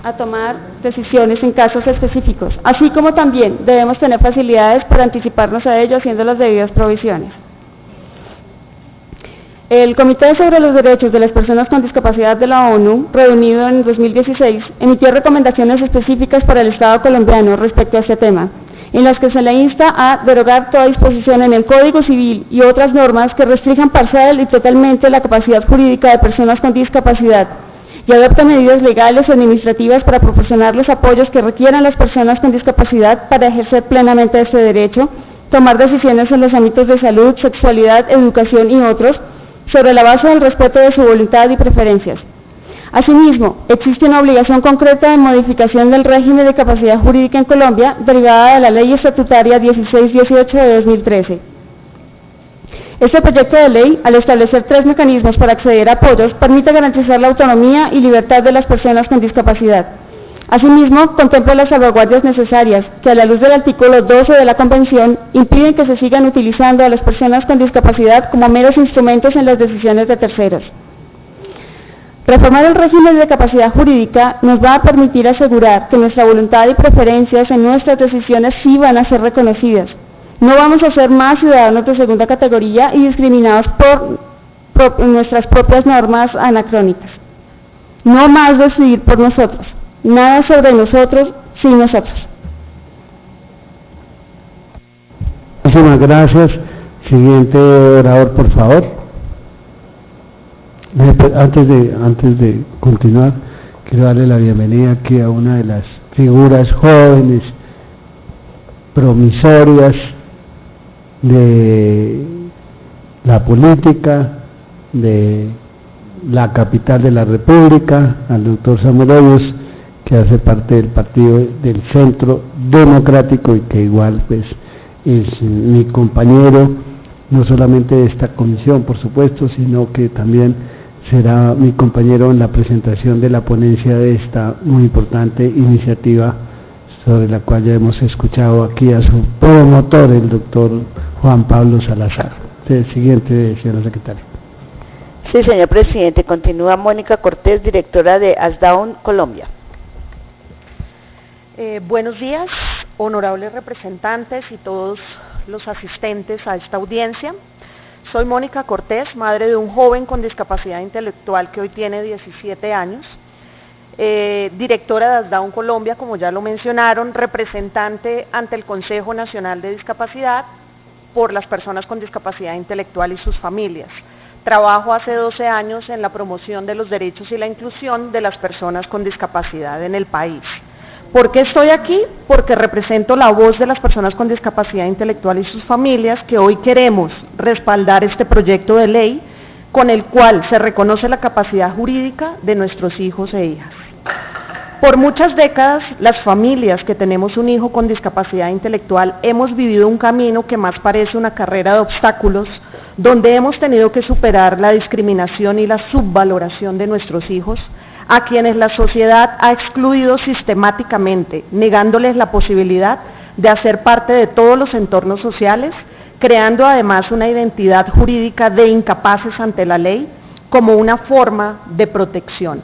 A tomar decisiones en casos específicos, así como también debemos tener facilidades para anticiparnos a ello haciendo las debidas provisiones. El Comité sobre los Derechos de las Personas con Discapacidad de la ONU, reunido en 2016, emitió recomendaciones específicas para el Estado colombiano respecto a este tema, en las que se le insta a derogar toda disposición en el Código Civil y otras normas que restrinjan parcial y totalmente la capacidad jurídica de personas con discapacidad y adopta medidas legales y administrativas para proporcionar los apoyos que requieran las personas con discapacidad para ejercer plenamente este derecho, tomar decisiones en los ámbitos de salud, sexualidad, educación y otros, sobre la base del respeto de su voluntad y preferencias. Asimismo, existe una obligación concreta de modificación del régimen de capacidad jurídica en Colombia, derivada de la Ley Estatutaria 1618 de 2013. Este proyecto de ley, al establecer 3 mecanismos para acceder a apoyos, permite garantizar la autonomía y libertad de las personas con discapacidad. Asimismo, contempla las salvaguardias necesarias que, a la luz del artículo 12 de la Convención, impiden que se sigan utilizando a las personas con discapacidad como meros instrumentos en las decisiones de terceros. Reformar el régimen de capacidad jurídica nos va a permitir asegurar que nuestra voluntad y preferencias en nuestras decisiones sí van a ser reconocidas. No vamos a ser más ciudadanos de segunda categoría y discriminados por nuestras propias normas anacrónicas. No más decidir por nosotros. Nada sobre nosotros sin nosotros.
Muchísimas gracias. Siguiente orador, por favor. Antes de continuar, quiero darle la bienvenida aquí a una de las figuras jóvenes, promisorias de la política, de la capital de la República, al doctor Samuel Hoyos, que hace parte del Partido del Centro Democrático y que igual pues es mi compañero, no solamente de esta comisión, por supuesto, sino que también será mi compañero en la presentación de la ponencia de esta muy importante iniciativa sobre la cual ya hemos escuchado aquí a su promotor, el doctor Juan Pablo Salazar. Siguiente, señora secretaria.
Sí, señor presidente. Continúa Mónica Cortés, directora de ASDAUN Colombia.
Buenos días, honorables representantes y todos los asistentes a esta audiencia. Soy Mónica Cortés, madre de un joven con discapacidad intelectual que hoy tiene 17 años, directora de ASDAUN Colombia, como ya lo mencionaron, representante ante el Consejo Nacional de Discapacidad por las personas con discapacidad intelectual y sus familias. Trabajo hace 12 años en la promoción de los derechos y la inclusión de las personas con discapacidad en el país. ¿Por qué estoy aquí? Porque represento la voz de las personas con discapacidad intelectual y sus familias que hoy queremos respaldar este proyecto de ley con el cual se reconoce la capacidad jurídica de nuestros hijos e hijas. Por muchas décadas, las familias que tenemos un hijo con discapacidad intelectual hemos vivido un camino que más parece una carrera de obstáculos, donde hemos tenido que superar la discriminación y la subvaloración de nuestros hijos, a quienes la sociedad ha excluido sistemáticamente, negándoles la posibilidad de hacer parte de todos los entornos sociales, creando además una identidad jurídica de incapaces ante la ley como una forma de protección.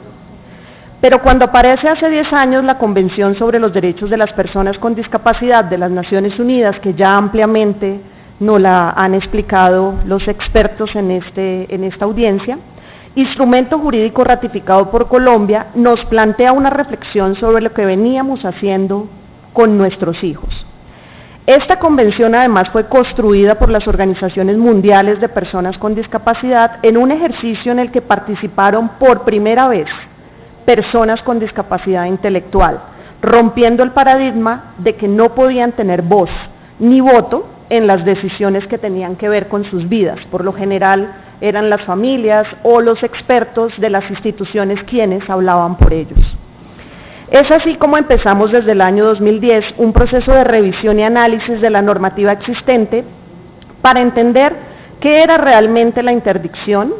Pero cuando aparece hace 10 años la Convención sobre los Derechos de las Personas con Discapacidad de las Naciones Unidas, que ya ampliamente nos la han explicado los expertos en esta audiencia, instrumento jurídico ratificado por Colombia, nos plantea una reflexión sobre lo que veníamos haciendo con nuestros hijos. Esta convención además fue construida por las organizaciones mundiales de personas con discapacidad en un ejercicio en el que participaron por primera vez personas con discapacidad intelectual, rompiendo el paradigma de que no podían tener voz ni voto en las decisiones que tenían que ver con sus vidas. Por lo general eran las familias o los expertos de las instituciones quienes hablaban por ellos. Es así como empezamos desde el año 2010 un proceso de revisión y análisis de la normativa existente para entender qué era realmente la interdicción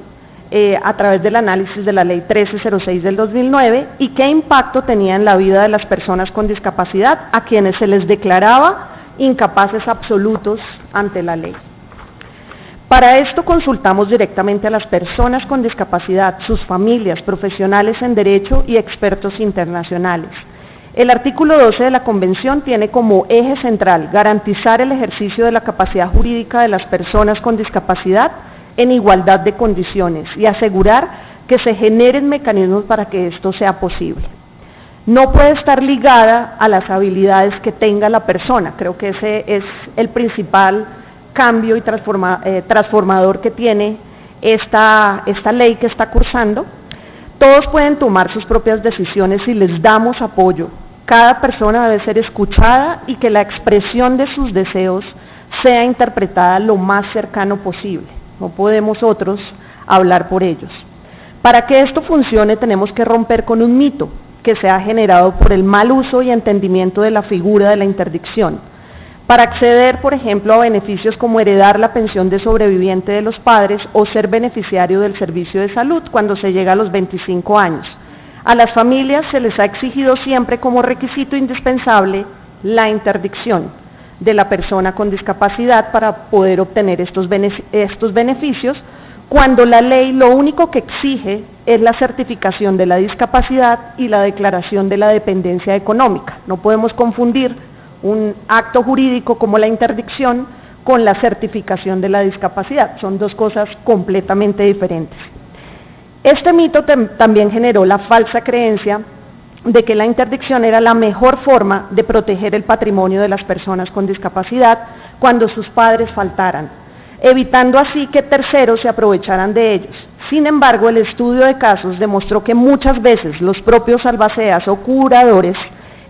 a través del análisis de la Ley 1306 del 2009 y qué impacto tenía en la vida de las personas con discapacidad a quienes se les declaraba incapaces absolutos ante la ley. Para esto consultamos directamente a las personas con discapacidad, sus familias, profesionales en derecho y expertos internacionales. El artículo 12 de la Convención tiene como eje central garantizar el ejercicio de la capacidad jurídica de las personas con discapacidad en igualdad de condiciones y asegurar que se generen mecanismos para que esto sea posible. No puede estar ligada a las habilidades que tenga la persona. Creo que ese es el principal cambio y transformador que tiene esta ley que está cursando. Todos pueden tomar sus propias decisiones y les damos apoyo. Cada persona debe ser escuchada y que la expresión de sus deseos sea interpretada lo más cercano posible. No podemos otros hablar por ellos. Para que esto funcione tenemos que romper con un mito que se ha generado por el mal uso y entendimiento de la figura de la interdicción. Para acceder, por ejemplo, a beneficios como heredar la pensión de sobreviviente de los padres o ser beneficiario del servicio de salud cuando se llega a los 25 años. A las familias se les ha exigido siempre como requisito indispensable la interdicción de la persona con discapacidad para poder obtener estos beneficios, cuando la ley lo único que exige es la certificación de la discapacidad y la declaración de la dependencia económica. No podemos confundir un acto jurídico como la interdicción con la certificación de la discapacidad. Son dos cosas completamente diferentes. Este mito también generó la falsa creencia de que la interdicción era la mejor forma de proteger el patrimonio de las personas con discapacidad cuando sus padres faltaran, evitando así que terceros se aprovecharan de ellos. Sin embargo, el estudio de casos demostró que muchas veces los propios albaceas o curadores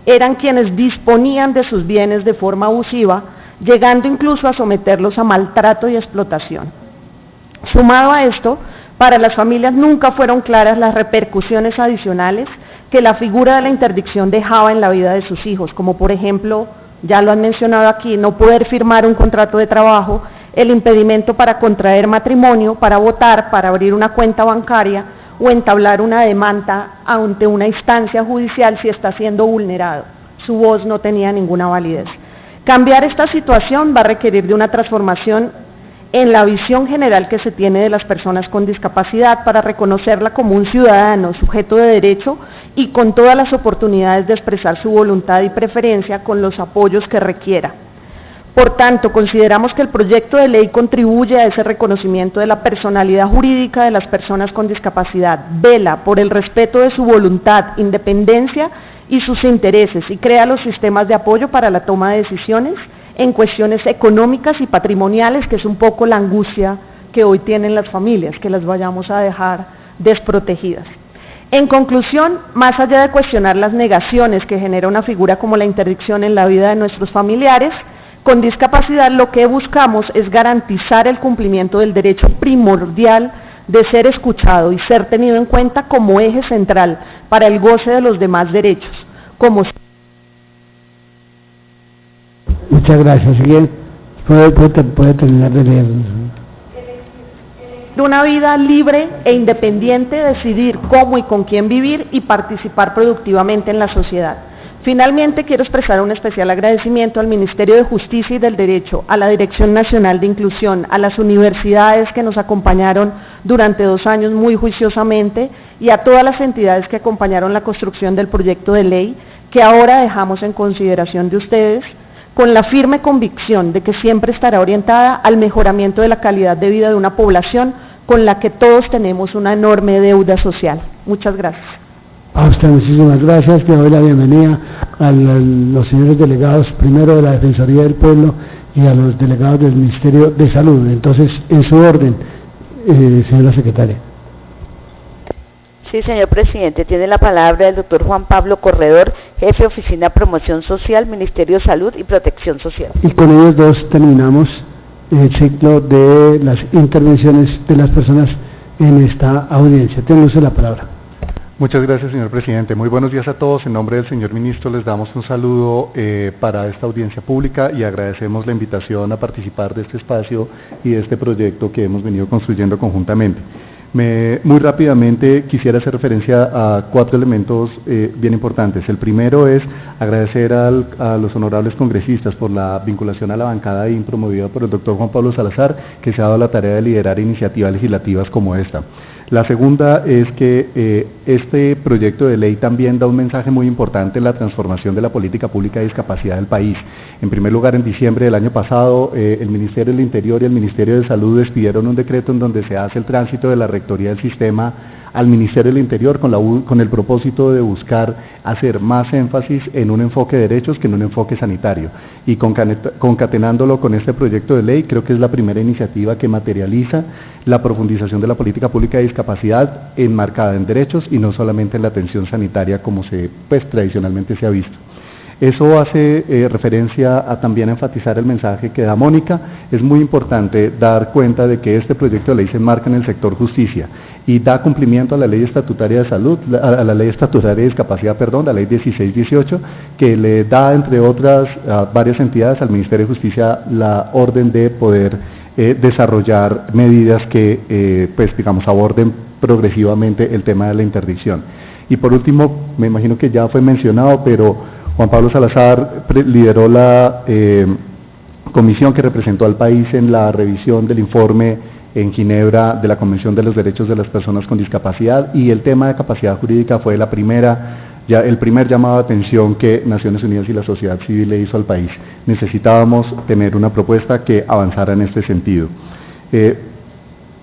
eran quienes disponían de sus bienes de forma abusiva, llegando incluso a someterlos a maltrato y explotación. Sumado a esto, para las familias nunca fueron claras las repercusiones adicionales que la figura de la interdicción dejaba en la vida de sus hijos, como por ejemplo, ya lo han mencionado aquí, no poder firmar un contrato de trabajo, el impedimento para contraer matrimonio, para votar, para abrir una cuenta bancaria o entablar una demanda ante una instancia judicial si está siendo vulnerado. Su voz no tenía ninguna validez. Cambiar esta situación va a requerir de una transformación en la visión general que se tiene de las personas con discapacidad para reconocerla como un ciudadano sujeto de derecho y con todas las oportunidades de expresar su voluntad y preferencia con los apoyos que requiera. Por tanto, consideramos que el proyecto de ley contribuye a ese reconocimiento de la personalidad jurídica de las personas con discapacidad, vela por el respeto de su voluntad, independencia y sus intereses y crea los sistemas de apoyo para la toma de decisiones en cuestiones económicas y patrimoniales, que es un poco la angustia que hoy tienen las familias, que las vayamos a dejar desprotegidas. En conclusión, más allá de cuestionar las negaciones que genera una figura como la interdicción en la vida de nuestros familiares con discapacidad, lo que buscamos es garantizar el cumplimiento del derecho primordial de ser escuchado y ser tenido en cuenta como eje central para el goce de los demás derechos, como
Muchas gracias. Siguiente. Puede terminar de leer.
Una vida libre e independiente, decidir cómo y con quién vivir y participar productivamente en la sociedad. Finalmente, quiero expresar un especial agradecimiento al Ministerio de Justicia y del Derecho, a la Dirección Nacional de Inclusión, a las universidades que nos acompañaron durante 2 años muy juiciosamente y a todas las entidades que acompañaron la construcción del proyecto de ley que ahora dejamos en consideración de ustedes, con la firme convicción de que siempre estará orientada al mejoramiento de la calidad de vida de una población con la que todos tenemos una enorme deuda social. Muchas gracias.
A usted muchísimas gracias. Le doy la bienvenida a los señores delegados, primero de la Defensoría del Pueblo y a los delegados del Ministerio de Salud. Entonces, en su orden, señora secretaria.
Sí, señor presidente, tiene la palabra el doctor Juan Pablo Corredor, jefe de Oficina Promoción Social, Ministerio de Salud y Protección Social.
Y con ellos dos terminamos el ciclo de las intervenciones de las personas en esta audiencia. Tiene usted la palabra.
Muchas gracias, señor presidente. Muy buenos días a todos. En nombre del señor ministro les damos un saludo para esta audiencia pública y agradecemos la invitación a participar de este espacio y de este proyecto que hemos venido construyendo conjuntamente. Muy rápidamente quisiera hacer referencia a 4 elementos bien importantes. El primero es agradecer a los honorables congresistas por la vinculación a la bancada IN promovida por el doctor Juan Pablo Salazar, que se ha dado la tarea de liderar iniciativas legislativas como esta. La segunda es que este proyecto de ley también da un mensaje muy importante en la transformación de la política pública de discapacidad del país. En primer lugar, en diciembre del año pasado, el Ministerio del Interior y el Ministerio de Salud expidieron un decreto en donde se hace el tránsito de la rectoría del sistema al Ministerio del Interior con el propósito de buscar hacer más énfasis en un enfoque de derechos que en un enfoque sanitario. Y concatenándolo con este proyecto de ley, creo que es la primera iniciativa que materializa la profundización de la política pública de discapacidad enmarcada en derechos y no solamente en la atención sanitaria como tradicionalmente se ha visto. Eso hace referencia a también enfatizar el mensaje que da Mónica. Es muy importante dar cuenta de que este proyecto de ley se enmarca en el sector justicia y da cumplimiento a la ley estatutaria de salud, a la ley estatutaria de discapacidad, la ley 1618, que le da, entre otras, a varias entidades al Ministerio de Justicia la orden de poder desarrollar medidas que, aborden progresivamente el tema de la interdicción. Y por último, me imagino que ya fue mencionado, pero Juan Pablo Salazar lideró la comisión que representó al país en la revisión del informe en Ginebra de la Convención de los Derechos de las Personas con Discapacidad, y el tema de capacidad jurídica fue el primer llamado de atención que Naciones Unidas y la sociedad civil le hizo al país. Necesitábamos tener una propuesta que avanzara en este sentido.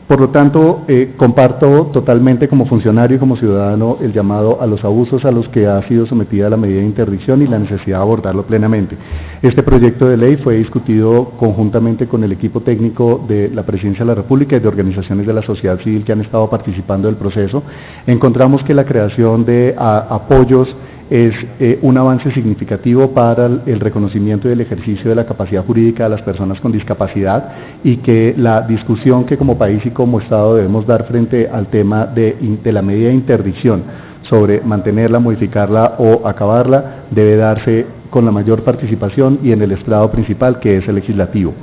Por lo tanto, comparto totalmente como funcionario y como ciudadano el llamado a los abusos a los que ha sido sometida la medida de interdicción y la necesidad de abordarlo plenamente. Este proyecto de ley fue discutido conjuntamente con el equipo técnico de la Presidencia de la República y de organizaciones de la sociedad civil que han estado participando del proceso. Encontramos que la creación de apoyos es un avance significativo para el reconocimiento y el ejercicio de la capacidad jurídica de las personas con discapacidad, y que la discusión que como país y como Estado debemos dar frente al tema de la medida de interdicción sobre mantenerla, modificarla o acabarla debe darse con la mayor participación y en el estrado principal, que es el legislativo.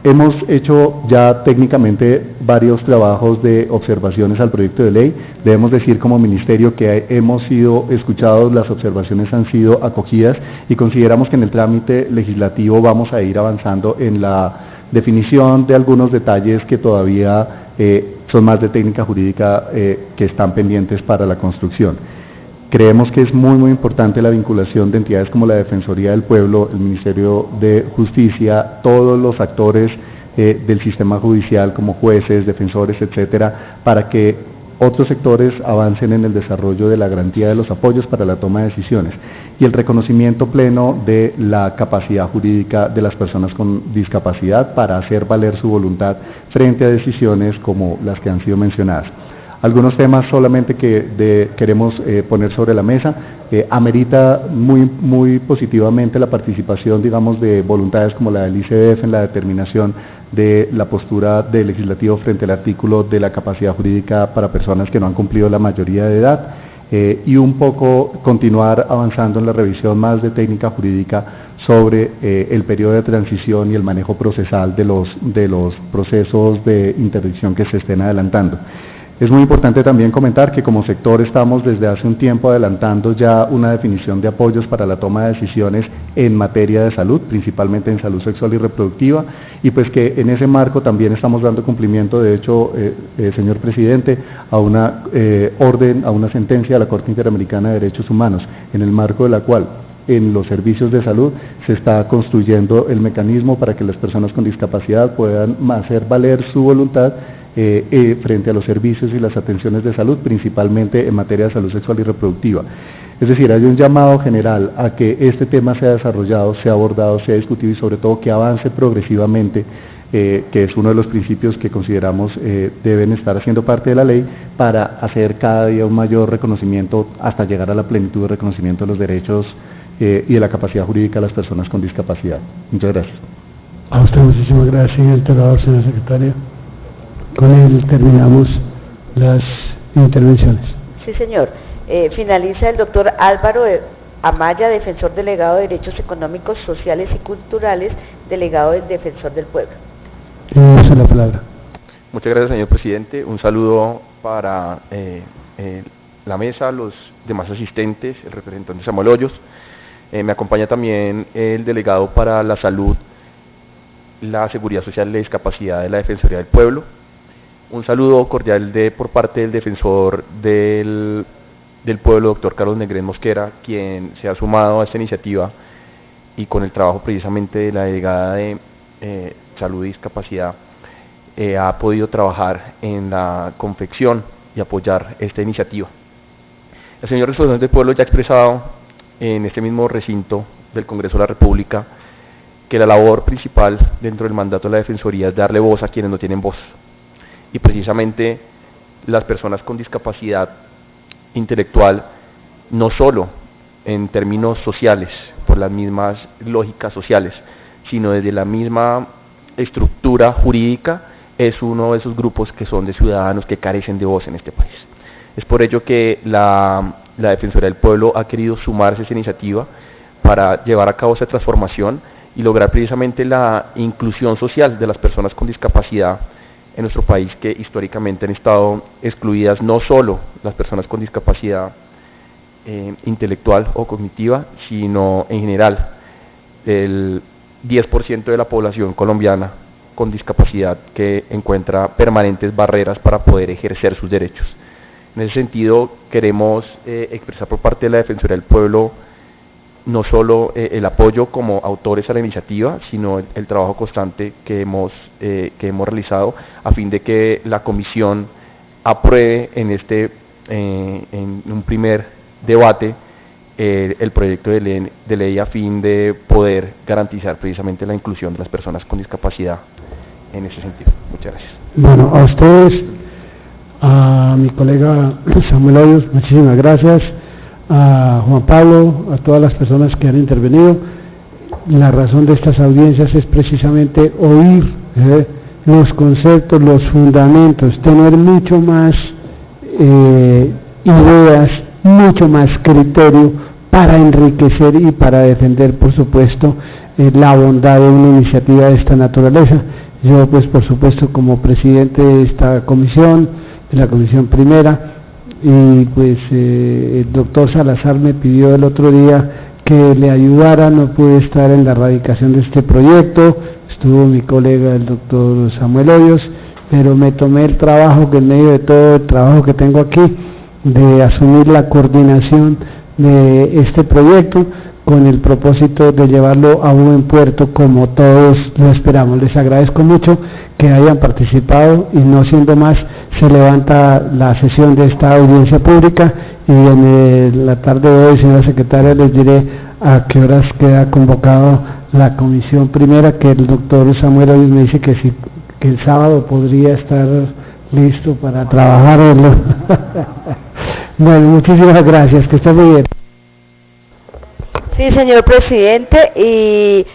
Hemos hecho ya técnicamente varios trabajos de observaciones al proyecto de ley. Debemos decir como ministerio que hemos sido escuchados, las observaciones han sido acogidas y consideramos que en el trámite legislativo vamos a ir avanzando en la definición de algunos detalles que todavía son más de técnica jurídica que están pendientes para la construcción. Creemos que es muy importante la vinculación de entidades como la Defensoría del Pueblo, el Ministerio de Justicia, todos los actores del sistema judicial como jueces, defensores, etcétera, para que otros sectores avancen en el desarrollo de la garantía de los apoyos para la toma de decisiones y el reconocimiento pleno de la capacidad jurídica de las personas con discapacidad para hacer valer su voluntad frente a decisiones como las que han sido mencionadas. Algunos temas solamente que queremos poner sobre la mesa. Amerita muy positivamente la participación, de voluntades como la del ICDF en la determinación de la postura del legislativo frente al artículo de la capacidad jurídica para personas que no han cumplido la mayoría de edad, y un poco continuar avanzando en la revisión más de técnica jurídica sobre el periodo de transición y el manejo procesal de los procesos de interdicción que se estén adelantando. Es muy importante también comentar que como sector estamos desde hace un tiempo adelantando ya una definición de apoyos para la toma de decisiones en materia de salud, principalmente en salud sexual y reproductiva, y pues que en ese marco también estamos dando cumplimiento, de hecho, señor presidente, a una orden, a una sentencia de la Corte Interamericana de Derechos Humanos, en el marco de la cual en los servicios de salud se está construyendo el mecanismo para que las personas con discapacidad puedan hacer valer su voluntad frente a los servicios y las atenciones de salud, principalmente en materia de salud sexual y reproductiva. Es decir, hay un llamado general a que este tema sea desarrollado, sea abordado, sea discutido y sobre todo que avance progresivamente, que es uno de los principios que consideramos deben estar haciendo parte de la ley para hacer cada día un mayor reconocimiento hasta llegar a la plenitud de reconocimiento de los derechos y de la capacidad jurídica de las personas con discapacidad. Muchas gracias.
A usted muchísimas gracias, señor interrogador, señor secretario. Con él terminamos las intervenciones.
Sí, señor. Finaliza el doctor Álvaro Amaya, defensor delegado de Derechos Económicos, Sociales y Culturales, delegado del Defensor del Pueblo.
Tiene la palabra.
Muchas gracias, señor presidente. Un saludo para la mesa, los demás asistentes, el representante Samuel Hoyos. Me acompaña también el delegado para la salud, la seguridad social y la discapacidad de la Defensoría del Pueblo. Un saludo cordial por parte del defensor del pueblo, doctor Carlos Negret Mosquera, quien se ha sumado a esta iniciativa y con el trabajo precisamente de la delegada de Salud y Discapacidad ha podido trabajar en la confección y apoyar esta iniciativa. El señor representante del pueblo ya ha expresado en este mismo recinto del Congreso de la República que la labor principal dentro del mandato de la Defensoría es darle voz a quienes no tienen voz. Y precisamente las personas con discapacidad intelectual, no solo en términos sociales, por las mismas lógicas sociales, sino desde la misma estructura jurídica, es uno de esos grupos que son de ciudadanos que carecen de voz en este país. Es por ello que la Defensoría del Pueblo ha querido sumarse a esa iniciativa para llevar a cabo esa transformación y lograr precisamente la inclusión social de las personas con discapacidad en nuestro país, que históricamente han estado excluidas, no solo las personas con discapacidad intelectual o cognitiva, sino en general el 10% de la población colombiana con discapacidad que encuentra permanentes barreras para poder ejercer sus derechos. En ese sentido, queremos expresar por parte de la Defensoría del Pueblo no solo el apoyo como autores a la iniciativa, sino el trabajo constante que hemos realizado a fin de que la comisión apruebe en un primer debate el proyecto de ley a fin de poder garantizar precisamente la inclusión de las personas con discapacidad en ese sentido. Muchas gracias.
Bueno, a ustedes, a mi colega Samuel Hoyos, muchísimas gracias. A Juan Pablo, a todas las personas que han intervenido. La razón de estas audiencias es precisamente oír los conceptos, los fundamentos, tener mucho más ideas, mucho más criterio para enriquecer y para defender, por supuesto, la bondad de una iniciativa de esta naturaleza. Yo, pues, por supuesto, como presidente de esta comisión, de la comisión primera, y pues el doctor Salazar me pidió el otro día que le ayudara, no pude estar en la radicación de este proyecto, estuvo mi colega el doctor Samuel Hoyos, pero me tomé el trabajo que en medio de todo el trabajo que tengo aquí, de asumir la coordinación de este proyecto con el propósito de llevarlo a buen puerto como todos lo esperamos. Les agradezco mucho que hayan participado y, no siendo más, se levanta la sesión de esta audiencia pública y en la tarde de hoy, señora secretaria, les diré a qué horas queda convocado la comisión primera, que el doctor Samuel Hoyos me dice que sí, que el sábado podría estar listo para trabajar. Bueno, muchísimas gracias, que esté muy bien.
Sí, señor presidente, y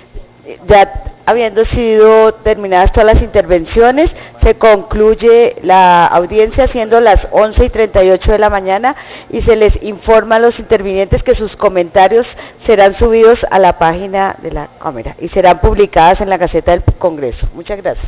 ya habiendo sido terminadas todas las intervenciones, se concluye la audiencia siendo las 11:38 de la mañana y se les informa a los intervinientes que sus comentarios serán subidos a la página de la Cámara y serán publicadas en la Gaceta del Congreso. Muchas gracias.